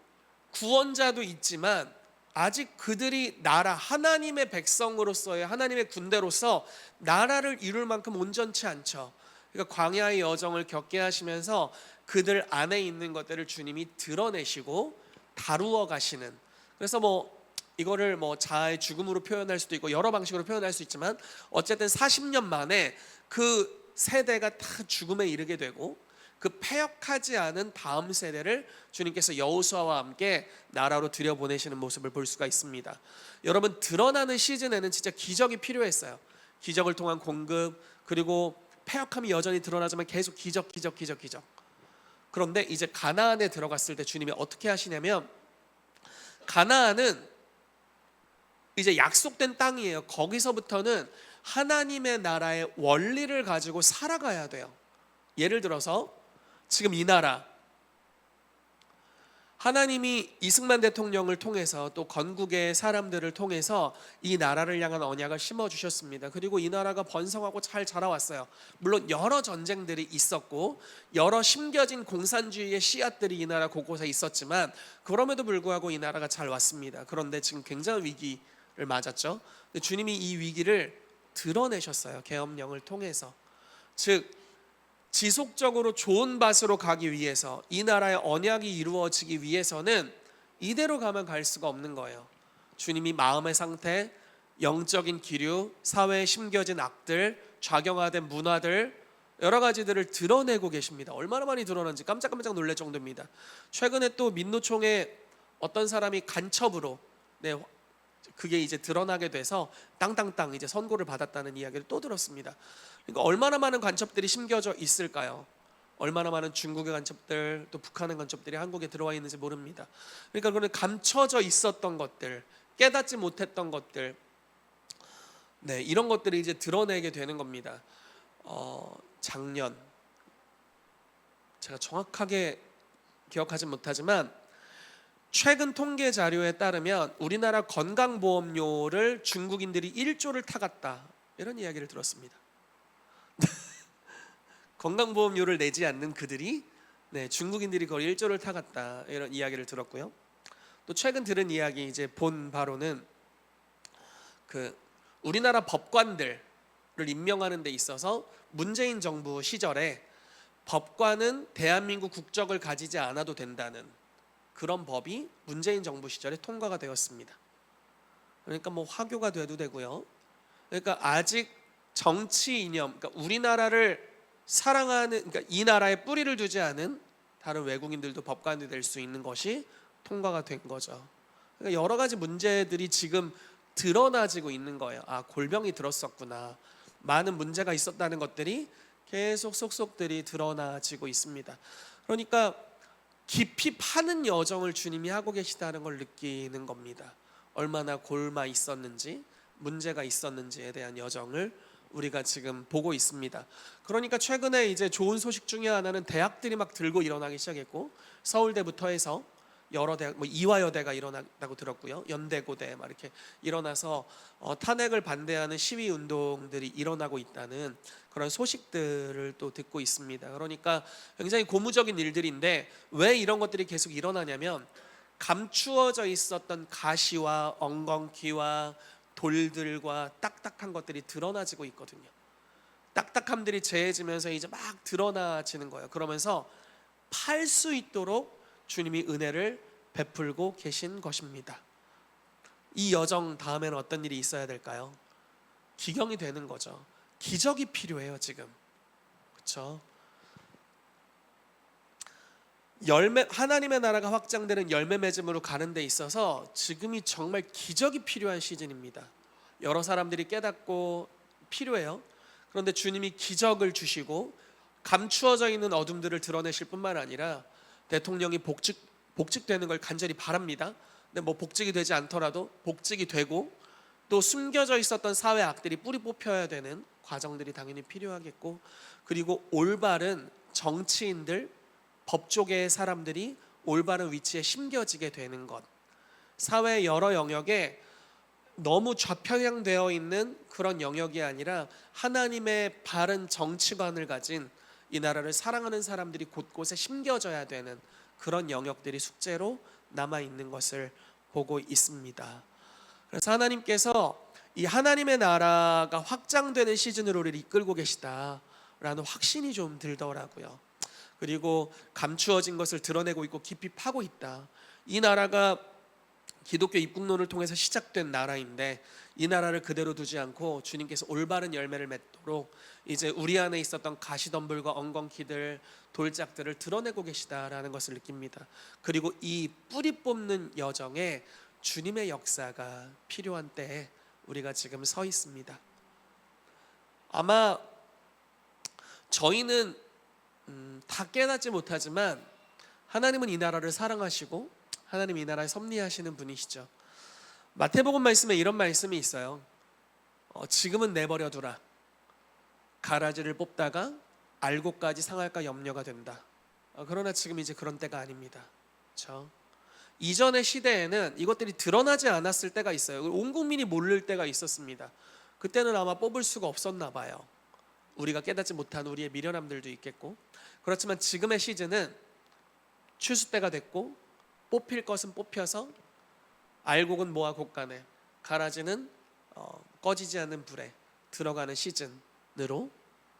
구원자도 있지만 아직 그들이 나라, 하나님의 백성으로서의, 하나님의 군대로서 나라를 이룰 만큼 온전치 않죠. 그러니까 광야의 여정을 겪게 하시면서 그들 안에 있는 것들을 주님이 드러내시고 다루어 가시는, 그래서 이거를 자아의 죽음으로 표현할 수도 있고 여러 방식으로 표현할 수 있지만, 어쨌든 40년 만에 그 세대가 다 죽음에 이르게 되고, 그 패역하지 않은 다음 세대를 주님께서 여호수아와 함께 나라로 들여보내시는 모습을 볼 수가 있습니다. 여러분, 드러나는 시즌에는 진짜 기적이 필요했어요. 기적을 통한 공급, 그리고 패역함이 여전히 드러나지만 계속 기적. 그런데 이제 가나안에 들어갔을 때 주님이 어떻게 하시냐면, 가나안은 이제 약속된 땅이에요. 거기서부터는 하나님의 나라의 원리를 가지고 살아가야 돼요. 예를 들어서 지금 이 나라, 하나님이 이승만 대통령을 통해서 또 건국의 사람들을 통해서 이 나라를 향한 언약을 심어 주셨습니다. 그리고 이 나라가 번성하고 잘 자라왔어요. 물론 여러 전쟁들이 있었고 여러 심겨진 공산주의의 씨앗들이 이 나라 곳곳에 있었지만 그럼에도 불구하고 이 나라가 잘 왔습니다. 그런데 지금 굉장한 위기를 맞았죠. 근데 주님이 이 위기를 드러내셨어요. 계엄령을 통해서. 즉 지속적으로 좋은 밭으로 가기 위해서, 이 나라의 언약이 이루어지기 위해서는 이대로 가면 갈 수가 없는 거예요. 주님이 마음의 상태, 영적인 기류, 사회에 심겨진 악들, 좌경화된 문화들, 여러 가지들을 드러내고 계십니다. 얼마나 많이 드러난지 깜짝깜짝 놀랄 정도입니다. 최근에 또 민노총에 어떤 사람이 간첩으로, 그게 이제 드러나게 돼서 땅땅땅 이제 선고를 받았다는 이야기를 또 들었습니다. 그러니까 얼마나 많은 간첩들이 심겨져 있을까요? 얼마나 많은 중국의 간첩들, 또 북한의 간첩들이 한국에 들어와 있는지 모릅니다. 그러니까 그런 감춰져 있었던 것들, 깨닫지 못했던 것들, 이런 것들을 이제 드러내게 되는 겁니다. 작년, 제가 정확하게 기억하지 못하지만 최근 통계 자료에 따르면 우리나라 건강보험료를 중국인들이 1조를 타갔다, 이런 이야기를 들었습니다. 건강보험료를 내지 않는 그들이 중국인들이 거의 1조를 타갔다, 이런 이야기를 들었고요. 또 최근 들은 이야기, 이제 본 바로는 우리나라 법관들을 임명하는 데 있어서 문재인 정부 시절에 법관은 대한민국 국적을 가지지 않아도 된다는 그런 법이 문재인 정부 시절에 통과가 되었습니다. 그러니까 뭐 화교가 돼도 되고요. 그러니까 아직 정치 이념, 그러니까 우리나라를 사랑하는, 그러니까 이 나라에 뿌리를 두지 않은 다른 외국인들도 법관이 될 수 있는 것이 통과가 된 거죠. 그러니까 여러 가지 문제들이 지금 드러나지고 있는 거예요. 아, 골병이 들었었구나. 많은 문제가 있었다는 것들이 계속 속속들이 드러나지고 있습니다. 그러니까 깊이 파는 여정을 주님이 하고 계시다는 걸 느끼는 겁니다. 얼마나 골마 있었는지, 문제가 있었는지에 대한 여정을 우리가 지금 보고 있습니다. 그러니까 최근에 이제 좋은 소식 중에 하나는 대학들이 막 들고 일어나기 시작했고, 서울대부터 해서 여러 대학, 이화여대가 일어났다고 들었고요. 연대고대 막 이렇게 일어나서 탄핵을 반대하는 시위 운동들이 일어나고 있다는 그런 소식들을 또 듣고 있습니다. 그러니까 굉장히 고무적인 일들인데 왜 이런 것들이 계속 일어나냐면 감추어져 있었던 가시와 엉겅퀴와 돌들과 딱딱한 것들이 드러나지고 있거든요. 딱딱함들이 재해지면서 이제 막 드러나지는 거예요. 그러면서 팔 수 있도록 주님이 은혜를 베풀고 계신 것입니다. 이 여정 다음에는 어떤 일이 있어야 될까요? 기경이 되는 거죠. 기적이 필요해요 지금. 그렇죠? 하나님의 나라가 확장되는 열매 맺음으로 가는 데 있어서 지금이 정말 기적이 필요한 시즌입니다. 여러 사람들이 깨닫고 필요해요. 그런데 주님이 기적을 주시고 감추어져 있는 어둠들을 드러내실 뿐만 아니라 대통령이 복직되는 걸 간절히 바랍니다. 근데 뭐 복직이 되지 않더라도 복직이 되고, 또 숨겨져 있었던 사회 악들이 뿌리 뽑혀야 되는 과정들이 당연히 필요하겠고, 그리고 올바른 정치인들, 법조계의 사람들이 올바른 위치에 심겨지게 되는 것, 사회 여러 영역에 너무 좌편향되어 있는 그런 영역이 아니라 하나님의 바른 정치관을 가진, 이 나라를 사랑하는 사람들이 곳곳에 심겨져야 되는 그런 영역들이 숙제로 남아있는 것을 보고 있습니다. 그래서 하나님께서 이 하나님의 나라가 확장되는 시즌으로 우리를 이끌고 계시다라는 확신이 좀 들더라고요. 그리고 감추어진 것을 드러내고 있고 깊이 파고 있다. 이 나라가 기독교 입국론을 통해서 시작된 나라인데 이 나라를 그대로 두지 않고 주님께서 올바른 열매를 맺도록 이제 우리 안에 있었던 가시덤불과 엉겅퀴들, 돌짝들을 드러내고 계시다라는 것을 느낍니다. 그리고 이 뿌리 뽑는 여정에 주님의 역사가 필요한 때에 우리가 지금 서 있습니다. 아마 저희는 다 깨닫지 못하지만 하나님은 이 나라를 사랑하시고 하나님 이 나라에 섭리하시는 분이시죠. 마태복음 말씀에 이런 말씀이 있어요. 지금은 내버려 두라. 가라지를 뽑다가 알곡까지 상할까 염려가 된다. 그러나 지금 이제 그런 때가 아닙니다. 그렇죠? 이전의 시대에는 이것들이 드러나지 않았을 때가 있어요. 온 국민이 모를 때가 있었습니다. 그때는 아마 뽑을 수가 없었나 봐요. 우리가 깨닫지 못한 우리의 미련함들도 있겠고. 그렇지만 지금의 시즌은 추수 때가 됐고 뽑힐 것은 뽑혀서 알곡은 모아 곳간에 가라지는 꺼지지 않는 불에 들어가는 시즌으로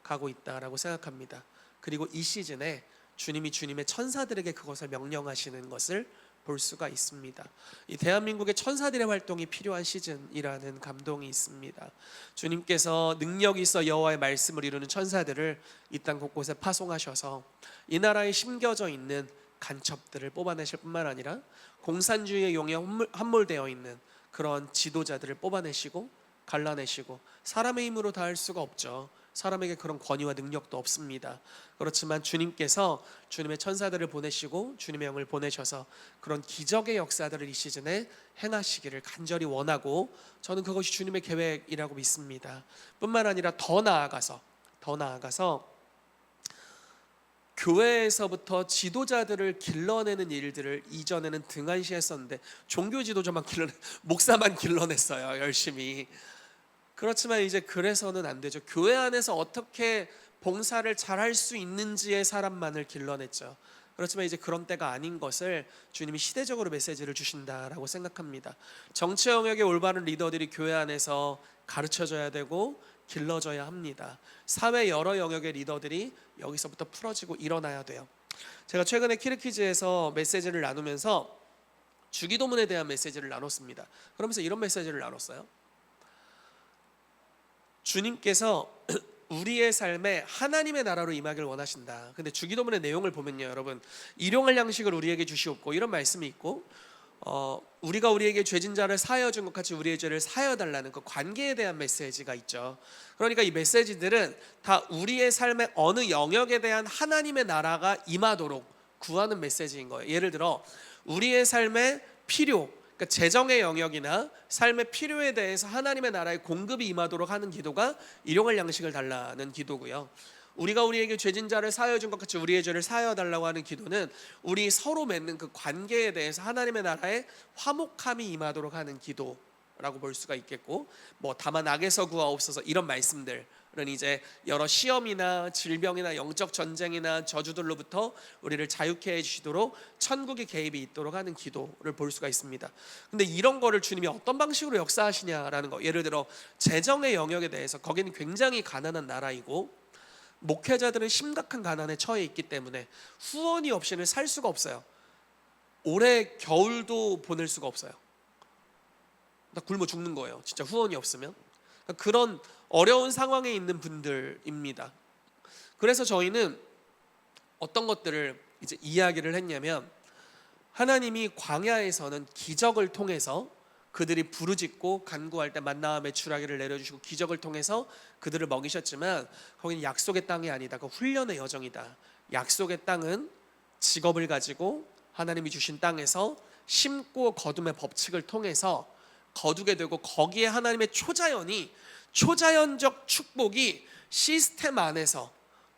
가고 있다라고 생각합니다. 그리고 이 시즌에 주님이 주님의 천사들에게 그것을 명령하시는 것을 볼 수가 있습니다. 이 대한민국의 천사들의 활동이 필요한 시즌이라는 감동이 있습니다. 주님께서 능력이 있어 여호와의 말씀을 이루는 천사들을 이 땅 곳곳에 파송하셔서 이 나라에 심겨져 있는 간첩들을 뽑아내실 뿐만 아니라 공산주의의 용에 함몰되어 있는 그런 지도자들을 뽑아내시고 갈라내시고, 사람의 힘으로 다 할 수가 없죠. 사람에게 그런 권위와 능력도 없습니다. 그렇지만 주님께서 주님의 천사들을 보내시고 주님의 영을 보내셔서 그런 기적의 역사들을 이 시즌에 행하시기를 간절히 원하고, 저는 그것이 주님의 계획이라고 믿습니다. 뿐만 아니라 더 나아가서 교회에서부터 지도자들을 길러내는 일들을 이전에는 등한시했었는데, 종교 지도자만 목사만 길러냈어요, 열심히. 그렇지만 이제 그래서는 안 되죠. 교회 안에서 어떻게 봉사를 잘할 수 있는지의 사람만을 길러냈죠. 그렇지만 이제 그런 때가 아닌 것을 주님이 시대적으로 메시지를 주신다라고 생각합니다. 정치 영역의 올바른 리더들이 교회 안에서 가르쳐져야 되고 길러져야 합니다. 사회 여러 영역의 리더들이 여기서부터 풀어지고 일어나야 돼요. 제가 최근에 키르키즈에서 메시지를 나누면서 주기도문에 대한 메시지를 나눴습니다. 그러면서 이런 메시지를 나눴어요. 주님께서 우리의 삶에 하나님의 나라로 임하기를 원하신다. 근데 주기도문의 내용을 보면요, 여러분, 일용할 양식을 우리에게 주시옵고 이런 말씀이 있고, 우리가 우리에게 죄진 자를 사하여 준 것 같이 우리의 죄를 사하여 달라는 그 관계에 대한 메시지가 있죠. 그러니까 이 메시지들은 다 우리의 삶의 어느 영역에 대한 하나님의 나라가 임하도록 구하는 메시지인 거예요. 예를 들어 우리의 삶의 필요, 그러니까 재정의 영역이나 삶의 필요에 대해서 하나님의 나라의 공급이 임하도록 하는 기도가 일용할 양식을 달라는 기도고요. 우리가 우리에게 죄진 자를 사하여 준 것 같이 우리의 죄를 사하여 달라고 하는 기도는 우리 서로 맺는 그 관계에 대해서 하나님의 나라의 화목함이 임하도록 하는 기도라고 볼 수가 있겠고, 다만 악에서 구하옵소서 이런 말씀들은 이제 여러 시험이나 질병이나 영적 전쟁이나 저주들로부터 우리를 자유케 해주시도록 천국의 개입이 있도록 하는 기도를 볼 수가 있습니다. 근데 이런 거를 주님이 어떤 방식으로 역사하시냐라는 거, 예를 들어 재정의 영역에 대해서 거기는 굉장히 가난한 나라이고 목회자들은 심각한 가난에 처해 있기 때문에 후원이 없이는 살 수가 없어요. 올해 겨울도 보낼 수가 없어요. 나 굶어 죽는 거예요, 진짜 후원이 없으면. 그런 어려운 상황에 있는 분들입니다. 그래서 저희는 어떤 것들을 이제 이야기를 했냐면, 하나님이 광야에서는 기적을 통해서 그들이 부르짖고 간구할 때 만나와 메추라기를 내려주시고 기적을 통해서 그들을 먹이셨지만, 거기는 약속의 땅이 아니다. 그 훈련의 여정이다. 약속의 땅은 직업을 가지고 하나님이 주신 땅에서 심고 거둠의 법칙을 통해서 거두게 되고, 거기에 하나님의 초자연적 축복이 시스템 안에서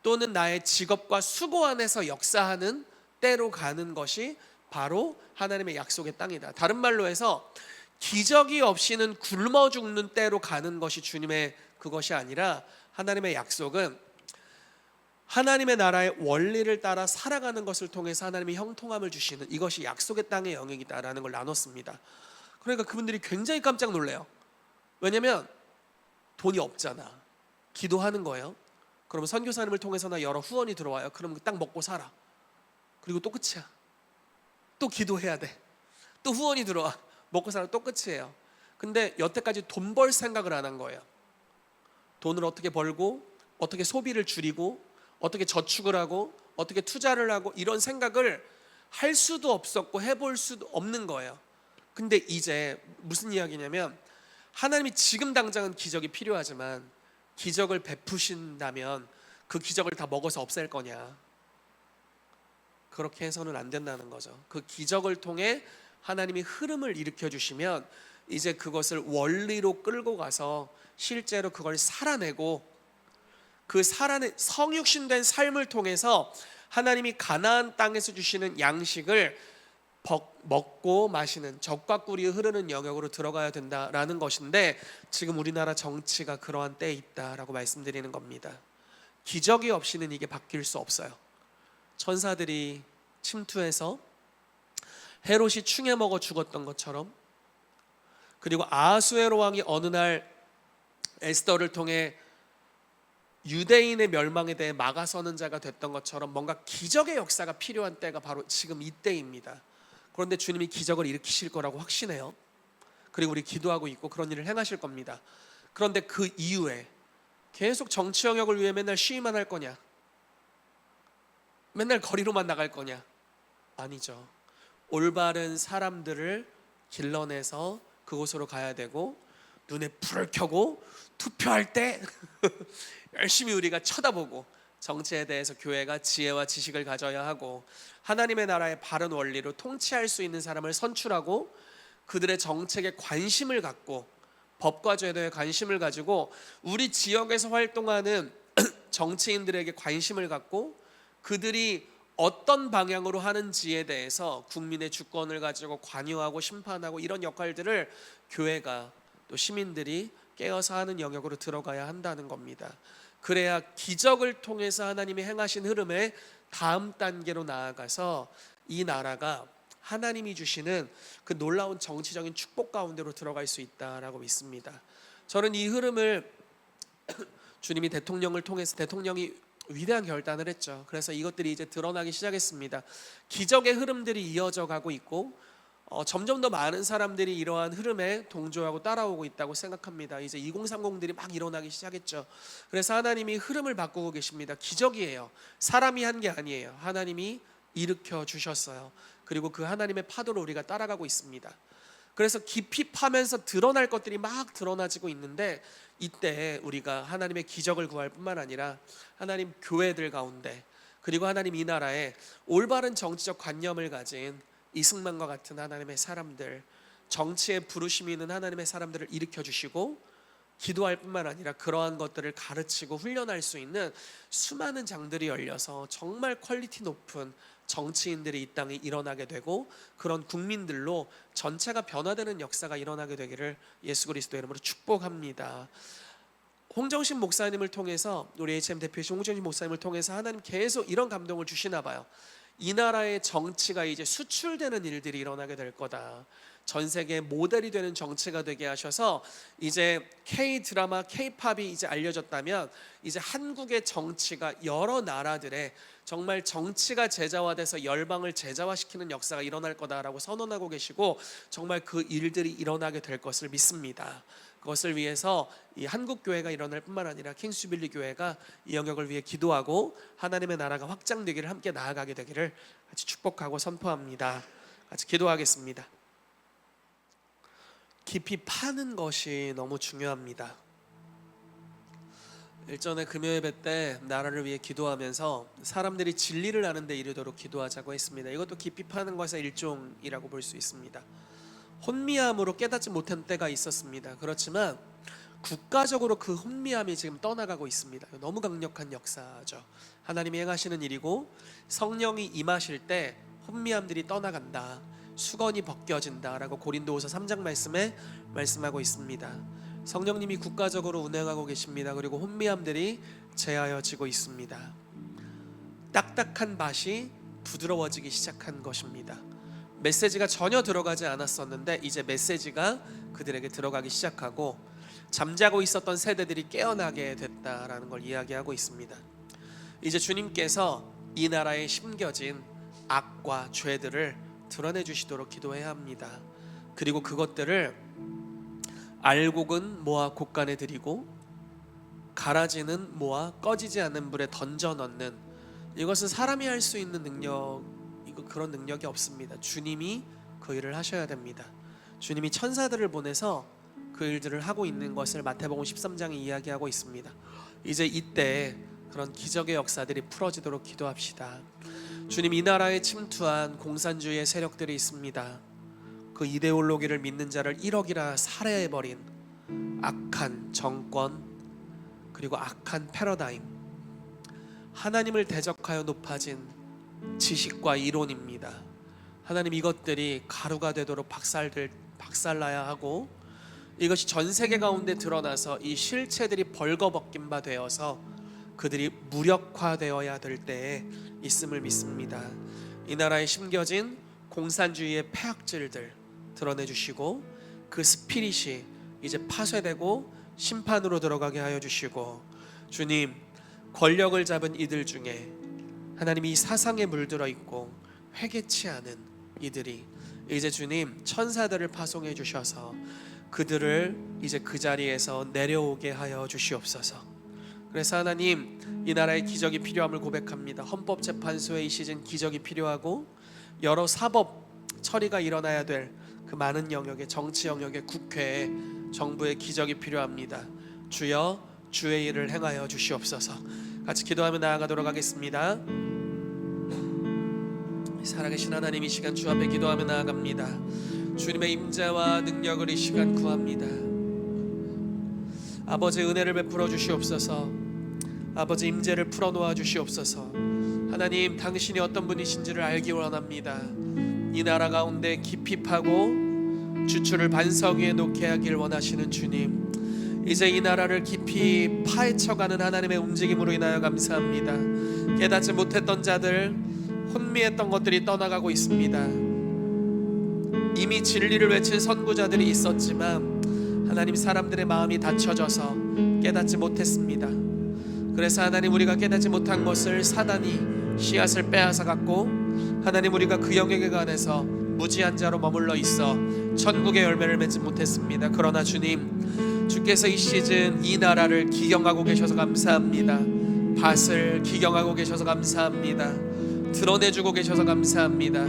또는 나의 직업과 수고 안에서 역사하는 때로 가는 것이 바로 하나님의 약속의 땅이다. 다른 말로 해서 기적이 없이는 굶어 죽는 때로 가는 것이 주님의 그것이 아니라, 하나님의 약속은 하나님의 나라의 원리를 따라 살아가는 것을 통해서 하나님의 형통함을 주시는, 이것이 약속의 땅의 영역이다라는 걸 나눴습니다. 그러니까 그분들이 굉장히 깜짝 놀래요. 왜냐면 돈이 없잖아. 기도하는 거예요. 그러면 선교사님을 통해서나 여러 후원이 들어와요. 그러면 딱 먹고 살아. 그리고 또 끝이야. 또 기도해야 돼. 또 후원이 들어와. 먹고 살아. 또 끝이에요. 근데 여태까지 돈 벌 생각을 안 한 거예요. 돈을 어떻게 벌고 어떻게 소비를 줄이고 어떻게 저축을 하고 어떻게 투자를 하고 이런 생각을 할 수도 없었고 해볼 수도 없는 거예요. 근데 이제 무슨 이야기냐면, 하나님이 지금 당장은 기적이 필요하지만 기적을 베푸신다면 그 기적을 다 먹어서 없앨 거냐? 그렇게 해서는 안 된다는 거죠. 그 기적을 통해 하나님이 흐름을 일으켜 주시면 이제 그것을 원리로 끌고 가서 실제로 그걸 살아내고, 그 성육신된 삶을 통해서 하나님이 가나안 땅에서 주시는 양식을 먹고 마시는 젖과 꿀이 흐르는 영역으로 들어가야 된다라는 것인데, 지금 우리나라 정치가 그러한 때에 있다라고 말씀드리는 겁니다. 기적이 없이는 이게 바뀔 수 없어요. 천사들이 침투해서 헤롯이 충에 먹어 죽었던 것처럼, 그리고 아하수에로 왕이 어느 날 에스더를 통해 유대인의 멸망에 대해 막아서는 자가 됐던 것처럼 뭔가 기적의 역사가 필요한 때가 바로 지금 이때입니다. 그런데 주님이 기적을 일으키실 거라고 확신해요. 그리고 우리 기도하고 있고 그런 일을 행하실 겁니다. 그런데 그 이후에 계속 정치 영역을 위해 맨날 시위만 할 거냐? 맨날 거리로만 나갈 거냐? 아니죠. 올바른 사람들을 길러내서 그곳으로 가야 되고, 눈에 불을 켜고 투표할 때 열심히 우리가 쳐다보고, 정치에 대해서 교회가 지혜와 지식을 가져야 하고, 하나님의 나라의 바른 원리로 통치할 수 있는 사람을 선출하고, 그들의 정책에 관심을 갖고, 법과 제도에 관심을 가지고, 우리 지역에서 활동하는 정치인들에게 관심을 갖고, 그들이 어떤 방향으로 하는지에 대해서 국민의 주권을 가지고 관여하고 심판하고, 이런 역할들을 교회가 또 시민들이 깨어서 하는 영역으로 들어가야 한다는 겁니다. 그래야 기적을 통해서 하나님이 행하신 흐름의 다음 단계로 나아가서 이 나라가 하나님이 주시는 그 놀라운 정치적인 축복 가운데로 들어갈 수 있다라고 믿습니다. 저는 이 흐름을 주님이 대통령을 통해서, 대통령이 위대한 결단을 했죠. 그래서 이것들이 이제 드러나기 시작했습니다. 기적의 흐름들이 이어져 가고 있고, 점점 더 많은 사람들이 이러한 흐름에 동조하고 따라오고 있다고 생각합니다. 이제 2030들이 막 일어나기 시작했죠. 그래서 하나님이 흐름을 바꾸고 계십니다. 기적이에요. 사람이 한 게 아니에요. 하나님이 일으켜 주셨어요. 그리고 그 하나님의 파도로 우리가 따라가고 있습니다. 그래서 깊이 파면서 드러날 것들이 막 드러나지고 있는데, 이때 우리가 하나님의 기적을 구할 뿐만 아니라 하나님 교회들 가운데, 그리고 하나님 이 나라에 올바른 정치적 관념을 가진 이승만과 같은 하나님의 사람들, 정치에 부르심이 있는 하나님의 사람들을 일으켜 주시고, 기도할 뿐만 아니라 그러한 것들을 가르치고 훈련할 수 있는 수많은 장들이 열려서 정말 퀄리티 높은 정치인들이 이 땅에 일어나게 되고, 그런 국민들로 전체가 변화되는 역사가 일어나게 되기를 예수 그리스도의 이름으로 축복합니다. 홍정신 목사님을 통해서, 우리 HM 대표이신 홍정신 목사님을 통해서 하나님 계속 이런 감동을 주시나 봐요. 이 나라의 정치가 이제 수출되는 일들이 일어나게 될 거다. 전 세계 모델이 되는 정치가 되게 하셔서, 이제 K-드라마, K-팝이 이제 알려졌다면, 이제 한국의 정치가 여러 나라들의 정말 정치가 제자화돼서 열방을 제자화시키는 역사가 일어날 거다라고 선언하고 계시고, 정말 그 일들이 일어나게 될 것을 믿습니다. 그것을 위해서 이 한국 교회가 일어날 뿐만 아니라 킹스주빌리 교회가 이 영역을 위해 기도하고 하나님의 나라가 확장되기를, 함께 나아가게 되기를 같이 축복하고 선포합니다. 같이 기도하겠습니다. 깊이 파는 것이 너무 중요합니다. 일전에 금요 예배 때 나라를 위해 기도하면서 사람들이 진리를 아는 데 이르도록 기도하자고 했습니다. 이것도 깊이 파는 것의 일종이라고 볼 수 있습니다. 혼미함으로 깨닫지 못한 때가 있었습니다. 그렇지만 국가적으로 그 혼미함이 지금 떠나가고 있습니다. 너무 강력한 역사죠. 하나님이 행하시는 일이고, 성령이 임하실 때 혼미함들이 떠나간다, 수건이 벗겨진다라고 고린도후서 3장 말씀에 말씀하고 있습니다. 성령님이 국가적으로 운행하고 계십니다. 그리고 혼미함들이 제하여지고 있습니다. 딱딱한 밭이 부드러워지기 시작한 것입니다. 메시지가 전혀 들어가지 않았었는데 이제 메시지가 그들에게 들어가기 시작하고, 잠자고 있었던 세대들이 깨어나게 됐다라는 걸 이야기하고 있습니다. 이제 주님께서 이 나라에 심겨진 악과 죄들을 드러내 주시도록 기도해야 합니다. 그리고 그것들을 알곡은 모아 곡간에 들이고 가라지는 모아 꺼지지 않는 불에 던져 넣는, 이것은 사람이 할 수 있는 그런 능력이 없습니다. 주님이 그 일을 하셔야 됩니다. 주님이 천사들을 보내서 그 일들을 하고 있는 것을 마태복음 13장이 이야기하고 있습니다. 이제 이때 그런 기적의 역사들이 풀어지도록 기도합시다. 주님, 이 나라에 침투한 공산주의의 세력들이 있습니다. 그 이데올로기를 믿는 자를 1억이나 살해해버린 악한 정권, 그리고 악한 패러다임, 하나님을 대적하여 높아진 지식과 이론입니다. 하나님 이것들이 가루가 되도록 박살나야 하고 이것이 전 세계 가운데 드러나서 이 실체들이 벌거벗긴 바 되어서 그들이 무력화되어야 될 때에 있음을 믿습니다. 이 나라에 심겨진 공산주의의 폐악질들 드러내 주시고 그 스피릿이 이제 파쇄되고 심판으로 들어가게 하여 주시고, 주님 권력을 잡은 이들 중에 하나님 이 사상에 물들어 있고 회개치 않은 이들이 이제 주님 천사들을 파송해 주셔서 그들을 이제 그 자리에서 내려오게 하여 주시옵소서. 그래서 하나님 이 나라의 기적이 필요함을 고백합니다. 헌법재판소의 이 시즌 기적이 필요하고 여러 사법 처리가 일어나야 될 그 많은 영역의 정치 영역의 국회에 정부의 기적이 필요합니다. 주여 주의 일을 행하여 주시옵소서. 같이 기도하며 나아가도록 하겠습니다. 살아계신 하나님 이 시간 주 앞에 기도하며 나아갑니다. 주님의 임재와 능력을 이 시간 구합니다. 아버지 은혜를 베풀어 주시옵소서. 아버지 임재를 풀어놓아 주시옵소서. 하나님 당신이 어떤 분이신지를 알기 원합니다. 이 나라 가운데 깊이 파고 주추를 반석 위에 놓게 하길 원하시는 주님, 이제 이 나라를 깊이 파헤쳐가는 하나님의 움직임으로 인하여 감사합니다. 깨닫지 못했던 자들, 혼미했던 것들이 떠나가고 있습니다. 이미 진리를 외친 선구자들이 있었지만 하나님 사람들의 마음이 닫혀져서 깨닫지 못했습니다. 그래서 하나님 우리가 깨닫지 못한 것을 사단이 씨앗을 빼앗아 갖고 하나님 우리가 그 영역에 관해서 무지한 자로 머물러 있어 천국의 열매를 맺지 못했습니다. 그러나 주님, 주께서 이 시즌 이 나라를 기경하고 계셔서 감사합니다. 밭을 기경하고 계셔서 감사합니다. 드러내주고 계셔서 감사합니다.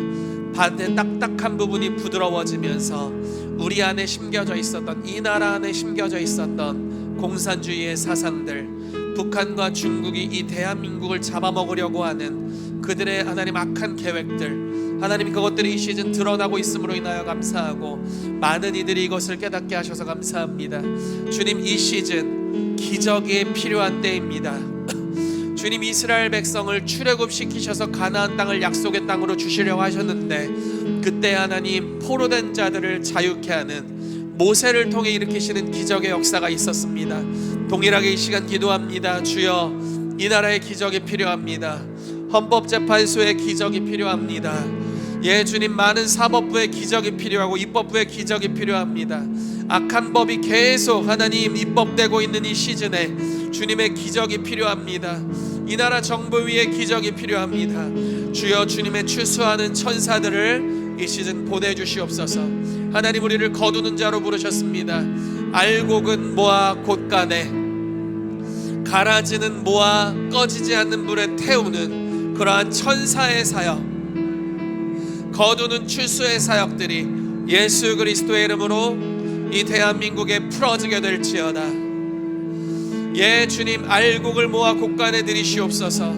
밭의 딱딱한 부분이 부드러워지면서 우리 안에 심겨져 있었던, 이 나라 안에 심겨져 있었던 공산주의의 사상들, 북한과 중국이 이 대한민국을 잡아먹으려고 하는 그들의 하나님 악한 계획들, 하나님 그것들이 이 시즌 드러나고 있음으로 인하여 감사하고 많은 이들이 이것을 깨닫게 하셔서 감사합니다. 주님 이 시즌 기적이 필요한 때입니다. 주님 이스라엘 백성을 출애굽시키셔서 가나안 땅을 약속의 땅으로 주시려고 하셨는데 그때 하나님 포로된 자들을 자유케 하는 모세를 통해 일으키시는 기적의 역사가 있었습니다. 동일하게 이 시간 기도합니다. 주여 이 나라의 기적이 필요합니다. 헌법재판소의 기적이 필요합니다. 예 주님, 많은 사법부의 기적이 필요하고 입법부의 기적이 필요합니다. 악한 법이 계속 하나님 입법되고 있는 이 시즌에 주님의 기적이 필요합니다. 이 나라 정부 위에 기적이 필요합니다. 주여 주님의 추수하는 천사들을 이 시즌 보내주시옵소서. 하나님 우리를 거두는 자로 부르셨습니다. 알곡은 모아 곳간에, 갈아지는 모아 꺼지지 않는 불에 태우는 그러한 천사의 사역, 거두는 추수의 사역들이 예수 그리스도의 이름으로 이 대한민국에 풀어지게 될지어다. 예 주님, 알곡을 모아 곳간에 들이시옵소서.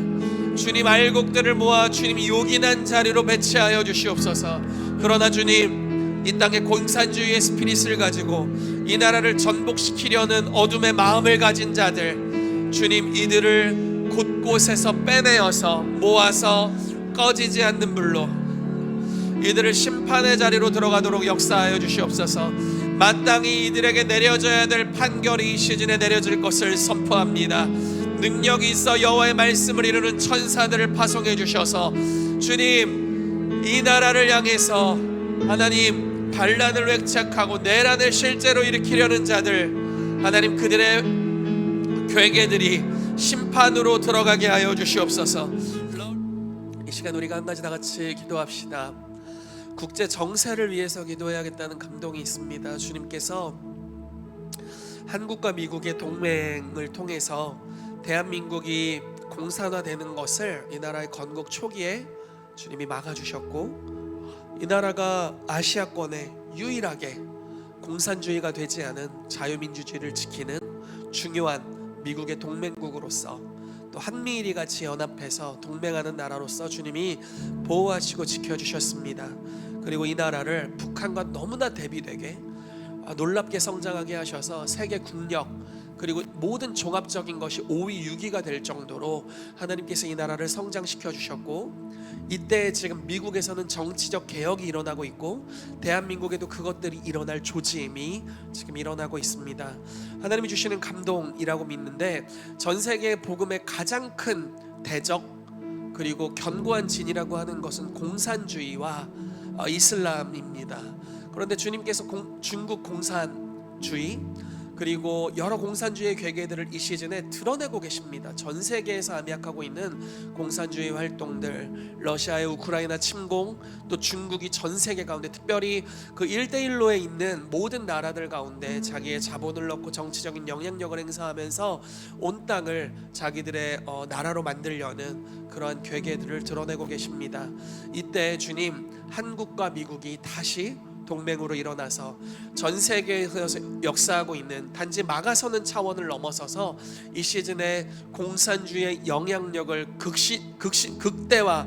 주님 알곡들을 모아 주님 요긴한 자리로 배치하여 주시옵소서. 그러나 주님 이 땅의 공산주의의 스피릿을 가지고 이 나라를 전복시키려는 어둠의 마음을 가진 자들, 주님 이들을 곳곳에서 빼내어서 모아서 꺼지지 않는 불로 이들을 심판의 자리로 들어가도록 역사하여 주시옵소서. 마땅히 이들에게 내려져야 될 판결이 이 시즌에 내려질 것을 선포합니다. 능력이 있어 여호와의 말씀을 이루는 천사들을 파송해 주셔서 주님 이 나라를 향해서 하나님 반란을 외착하고 내란을 실제로 일으키려는 자들, 하나님 그들의 괴계들이 심판으로 들어가게 하여 주시옵소서. 이 시간 우리가 한 가지 다 같이 기도합시다. 국제 정세를 위해서 기도해야겠다는 감동이 있습니다. 주님께서 한국과 미국의 동맹을 통해서 대한민국이 공산화되는 것을 이 나라의 건국 초기에 주님이 막아주셨고, 이 나라가 아시아권에 유일하게 공산주의가 되지 않은 자유민주주의를 지키는 중요한 미국의 동맹국으로서, 또 한미일이 같이 연합해서 동맹하는 나라로서 주님이 보호하시고 지켜주셨습니다. 그리고 이 나라를 북한과 너무나 대비되게 놀랍게 성장하게 하셔서 세계 국력, 그리고 모든 종합적인 것이 5위 6위가 될 정도로 하나님께서 이 나라를 성장시켜 주셨고, 이때 지금 미국에서는 정치적 개혁이 일어나고 있고 대한민국에도 그것들이 일어날 조짐이 지금 일어나고 있습니다. 하나님이 주시는 감동이라고 믿는데, 전 세계 복음의 가장 큰 대적 그리고 견고한 진이라고 하는 것은 공산주의와 이슬람입니다. 그런데 주님께서 중국 공산주의 그리고 여러 공산주의의 괴계들을 이 시즌에 드러내고 계십니다. 전 세계에서 암약하고 있는 공산주의 활동들, 러시아의 우크라이나 침공, 또 중국이 전 세계 가운데 특별히 그 1대1로에 있는 모든 나라들 가운데 자기의 자본을 넣고 정치적인 영향력을 행사하면서 온 땅을 자기들의 나라로 만들려는 그러한 괴계들을 드러내고 계십니다. 이때 주님, 한국과 미국이 다시 동맹으로 일어나서 전 세계에서 역사하고 있는 단지 막아서는 차원을 넘어서서 이 시즌에 공산주의의 영향력을 극대화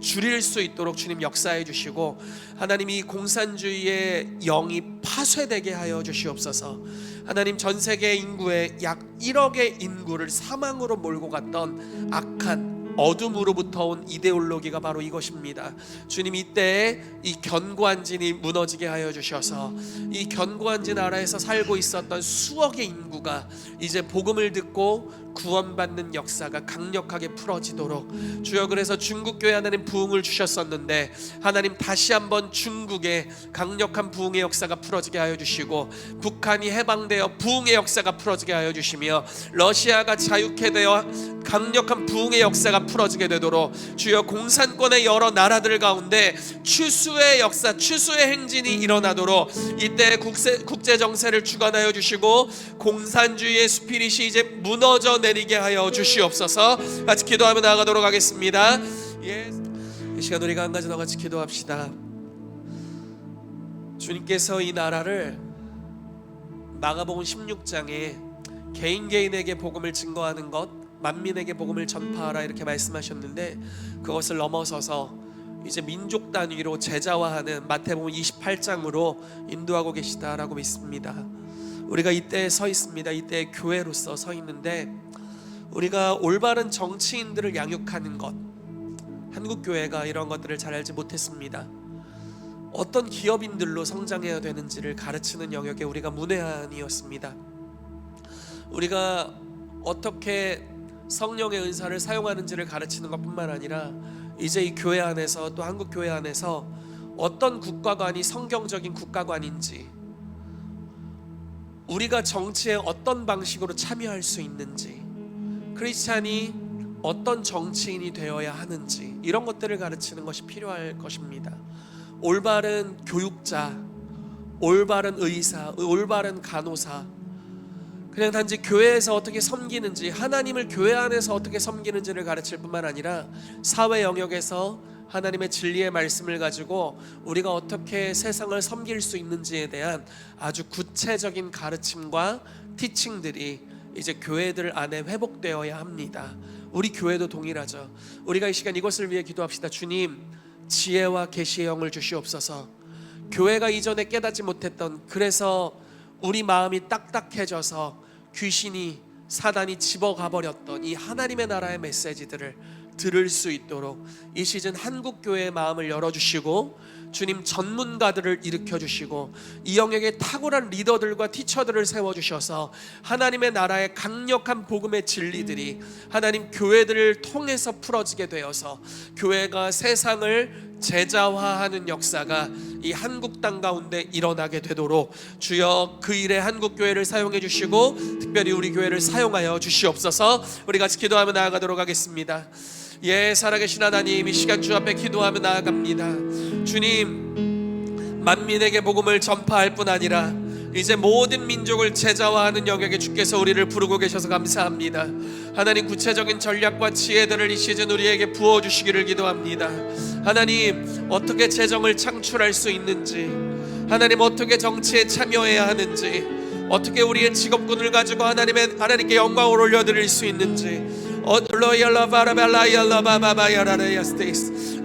줄일 수 있도록 주님 역사해 주시고, 하나님이 공산주의의 영이 파쇄되게 하여 주시옵소서. 하나님, 전 세계 인구의 약 1억의 인구를 사망으로 몰고 갔던 악한 어둠으로부터 온 이데올로기가 바로 이것입니다. 주님, 이때에 이 견고한 진이 무너지게 하여 주셔서 이 견고한 진 아래에서 살고 있었던 수억의 인구가 이제 복음을 듣고 구원받는 역사가 강력하게 풀어지도록, 주여, 그래서 중국교회 하나님 부흥을 주셨었는데 하나님 다시 한번 중국에 강력한 부흥의 역사가 풀어지게 하여 주시고, 북한이 해방되어 부흥의 역사가 풀어지게 하여 주시며, 러시아가 자유케 되어 강력한 부흥의 역사가 풀어지게 되도록 주여, 공산권의 여러 나라들 가운데 추수의 역사, 추수의 행진이 일어나도록 이때 국제 정세를 주관하여 주시고, 공산주의의 스피릿이 이제 무너져 내리게 하여 주시옵소서. 같이 기도하며 나아가도록 하겠습니다. 이 시간 우리가 한 가지 더 같이 기도합시다. 주님께서 이 나라를 마가복음 16장에 개인에게 복음을 증거하는 것, 만민에게 복음을 전파하라 이렇게 말씀하셨는데, 그것을 넘어서서 이제 민족 단위로 제자화하는 마태복음 28장으로 인도하고 계시다라고 믿습니다. 우리가 이때에 서 있습니다. 이때 교회로서 서 있는데, 우리가 올바른 정치인들을 양육하는 것, 한국교회가 이런 것들을 잘 알지 못했습니다. 어떤 기업인들로 성장해야 되는지를 가르치는 영역에 우리가 문외한이었습니다. 우리가 어떻게 성령의 은사를 사용하는지를 가르치는 것뿐만 아니라 이제 이 교회 안에서, 또 한국교회 안에서 어떤 국가관이 성경적인 국가관인지, 우리가 정치에 어떤 방식으로 참여할 수 있는지, 크리스찬이 어떤 정치인이 되어야 하는지, 이런 것들을 가르치는 것이 필요할 것입니다. 올바른 교육자, 올바른 의사, 올바른 간호사, 그냥 단지 교회에서 어떻게 섬기는지, 하나님을 교회 안에서 어떻게 섬기는지를 가르칠 뿐만 아니라 사회 영역에서 하나님의 진리의 말씀을 가지고 우리가 어떻게 세상을 섬길 수 있는지에 대한 아주 구체적인 가르침과 티칭들이 이제 교회들 안에 회복되어야 합니다. 우리 교회도 동일하죠. 우리가 이 시간 이것을 위해 기도합시다. 주님, 지혜와 계시의 영을 주시옵소서. 교회가 이전에 깨닫지 못했던, 그래서 우리 마음이 딱딱해져서 귀신이, 사단이 집어가버렸던 이 하나님의 나라의 메시지들을 들을 수 있도록 이 시즌 한국교회의 마음을 열어주시고, 주님, 전문가들을 일으켜주시고 이 영역에 탁월한 리더들과 티처들을 세워주셔서 하나님의 나라의 강력한 복음의 진리들이 하나님 교회들을 통해서 풀어지게 되어서 교회가 세상을 제자화하는 역사가 이 한국 땅 가운데 일어나게 되도록 주여, 그 일에 한국교회를 사용해 주시고 특별히 우리 교회를 사용하여 주시옵소서. 우리 같이 기도하며 나아가도록 하겠습니다. 살아계신 하나님, 이 시간 주 앞에 기도하며 나아갑니다. 주님, 만민에게 복음을 전파할 뿐 아니라 이제 모든 민족을 제자화하는 영역에 주께서 우리를 부르고 계셔서 감사합니다. 하나님, 구체적인 전략과 지혜들을 이 시즌 우리에게 부어주시기를 기도합니다. 하나님, 어떻게 재정을 창출할 수 있는지, 하나님 어떻게 정치에 참여해야 하는지, 어떻게 우리의 직업군을 가지고 하나님께 영광을 올려드릴 수 있는지,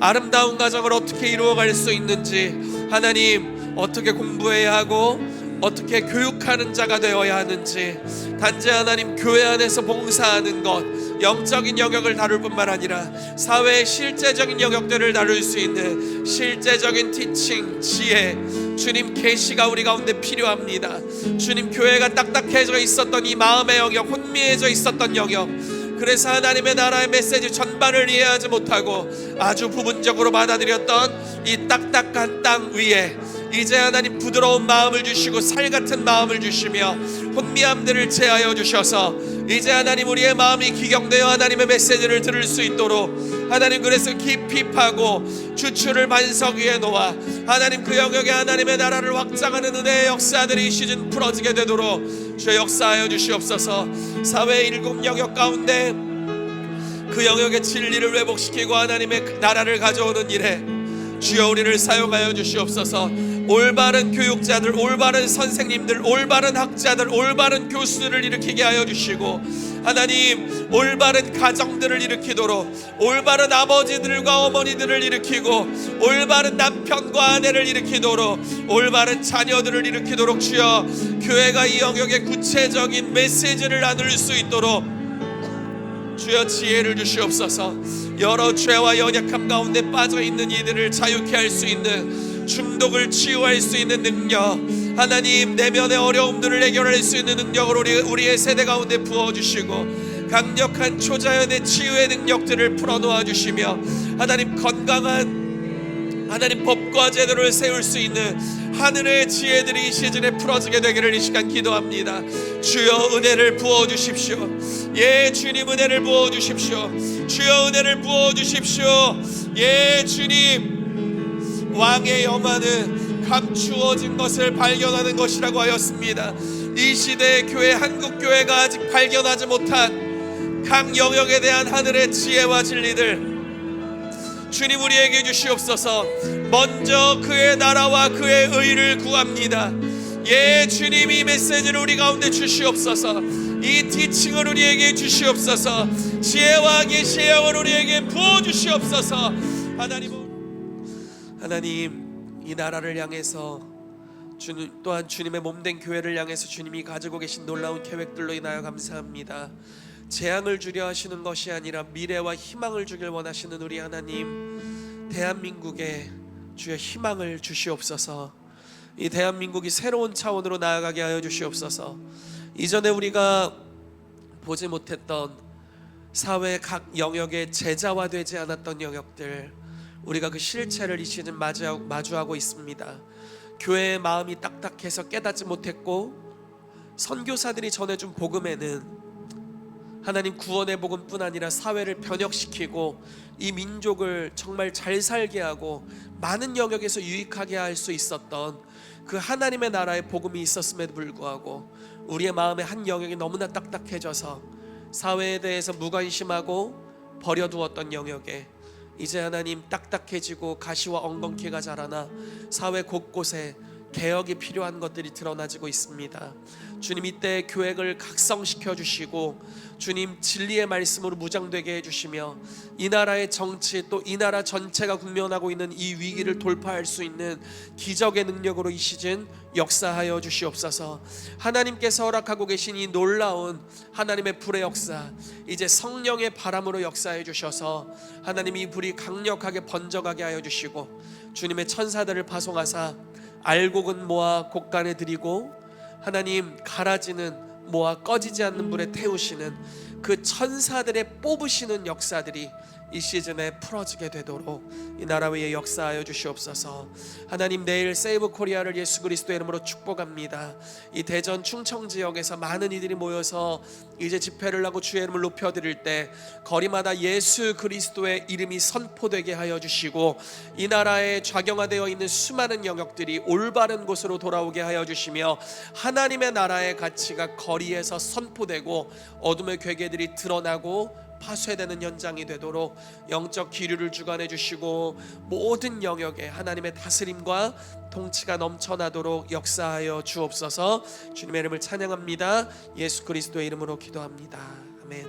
아름다운 가정을 어떻게 이루어갈 수 있는지, 하나님 어떻게 공부해야 하고 어떻게 교육하는 자가 되어야 하는지, 단지 하나님 교회 안에서 봉사하는 것, 영적인 영역을 다룰 뿐만 아니라 사회의 실제적인 영역들을 다룰 수 있는 실제적인 티칭, 지혜, 주님 계시가 우리 가운데 필요합니다. 주님, 교회가 딱딱해져 있었던 이 마음의 영역, 혼미해져 있었던 영역, 그래서 하나님의 나라의 메시지 전반을 이해하지 못하고 아주 부분적으로 받아들였던 이 딱딱한 땅 위에 이제 하나님 부드러운 마음을 주시고 살같은 마음을 주시며 혼미함들을 제하여 주셔서 이제 하나님 우리의 마음이 기경되어 하나님의 메시지를 들을 수 있도록 하나님, 그래서 깊이 파고 주추를 반석 위에 놓아 하나님 그 영역에 하나님의 나라를 확장하는 은혜의 역사들이 이 시즌 풀어지게 되도록 주여 역사하여 주시옵소서. 사회의 7 영역 가운데 그 영역의 진리를 회복시키고 하나님의 나라를 가져오는 일에 주여 우리를 사용하여 주시옵소서. 올바른 교육자들, 올바른 선생님들, 올바른 학자들, 올바른 교수들을 일으키게 하여 주시고 하나님, 올바른 가정들을 일으키도록, 올바른 아버지들과 어머니들을 일으키고 올바른 남편과 아내를 일으키도록, 올바른 자녀들을 일으키도록 주여 교회가 이 영역의 구체적인 메시지를 나눌 수 있도록 주여 지혜를 주시옵소서. 여러 죄와 연약함 가운데 빠져있는 이들을 자유케 할 수 있는, 중독을 치유할 수 있는 능력, 하나님 내면의 어려움들을 해결할 수 있는 능력을 우리의 세대 가운데 부어주시고 강력한 초자연의 치유의 능력들을 풀어놓아 주시며 하나님 건강한 하나님 법과 제도를 세울 수 있는 하늘의 지혜들이 이 시즌에 풀어지게 되기를 이 시간 기도합니다. 주여 은혜를 부어주십시오. 예 주님, 은혜를 부어주십시오. 주여 은혜를 부어주십시오. 예 주님, 왕의 영화는 감추어진 것을 발견하는 것이라고 하였습니다. 이 시대의 교회, 한국교회가 아직 발견하지 못한 각 영역에 대한 하늘의 지혜와 진리들 주님 우리에게 주시옵소서. 먼저 그의 나라와 그의 의를 구합니다. 예 주님, 이 메시지를 우리 가운데 주시옵소서. 이 티칭을 우리에게 주시옵소서. 지혜와 계시의 영을 우리에게 부어주시옵소서. 하나님, 이 나라를 향해서 주님, 또한 주님의 몸된 교회를 향해서 주님이 가지고 계신 놀라운 계획들로 인하여 감사합니다. 재앙을 주려 하시는 것이 아니라 미래와 희망을 주길 원하시는 우리 하나님, 대한민국에 주여 희망을 주시옵소서. 이 대한민국이 새로운 차원으로 나아가게 하여 주시옵소서. 이전에 우리가 보지 못했던 사회 각 영역에 제자화되지 않았던 영역들, 우리가 그 실체를 이 시즌 마주하고 있습니다. 교회의 마음이 딱딱해서 깨닫지 못했고, 선교사들이 전해준 복음에는 하나님 구원의 복음뿐 아니라 사회를 변혁시키고 이 민족을 정말 잘 살게 하고 많은 영역에서 유익하게 할 수 있었던 그 하나님의 나라의 복음이 있었음에도 불구하고 우리의 마음의 한 영역이 너무나 딱딱해져서 사회에 대해서 무관심하고 버려두었던 영역에 이제 하나님 딱딱해지고 가시와 엉겅퀴가 자라나 사회 곳곳에 개혁이 필요한 것들이 드러나지고 있습니다. 주님, 이때 교회를 각성시켜 주시고 주님 진리의 말씀으로 무장되게 해주시며 이 나라의 정치, 또 이 나라 전체가 국면하고 있는 이 위기를 돌파할 수 있는 기적의 능력으로 이 시즌 역사하여 주시옵소서. 하나님께서 허락하고 계신 이 놀라운 하나님의 불의 역사, 이제 성령의 바람으로 역사해 주셔서 하나님 이 불이 강력하게 번져가게 하여 주시고 주님의 천사들을 파송하사 알곡은 모아 곳간에 드리고 하나님 갈아지는 모아 꺼지지 않는 불에 태우시는 그 천사들의 뽑으시는 역사들이 이 시즌에 풀어지게 되도록 이 나라 위에 역사하여 주시옵소서. 하나님, 내일 세이브 코리아를 예수 그리스도의 이름으로 축복합니다. 이 대전 충청 지역에서 많은 이들이 모여서 이제 집회를 하고 주의 이름을 높여드릴 때 거리마다 예수 그리스도의 이름이 선포되게 하여 주시고 이 나라에 좌경화되어 있는 수많은 영역들이 올바른 곳으로 돌아오게 하여 주시며 하나님의 나라의 가치가 거리에서 선포되고 어둠의 괴계들이 드러나고 파쇄되는 현장이 되도록 영적 기류를 주관해 주시고 모든 영역에 하나님의 다스림과 통치가 넘쳐나도록 역사하여 주옵소서. 주님의 이름을 찬양합니다. 예수 그리스도의 이름으로 기도합니다. 아멘.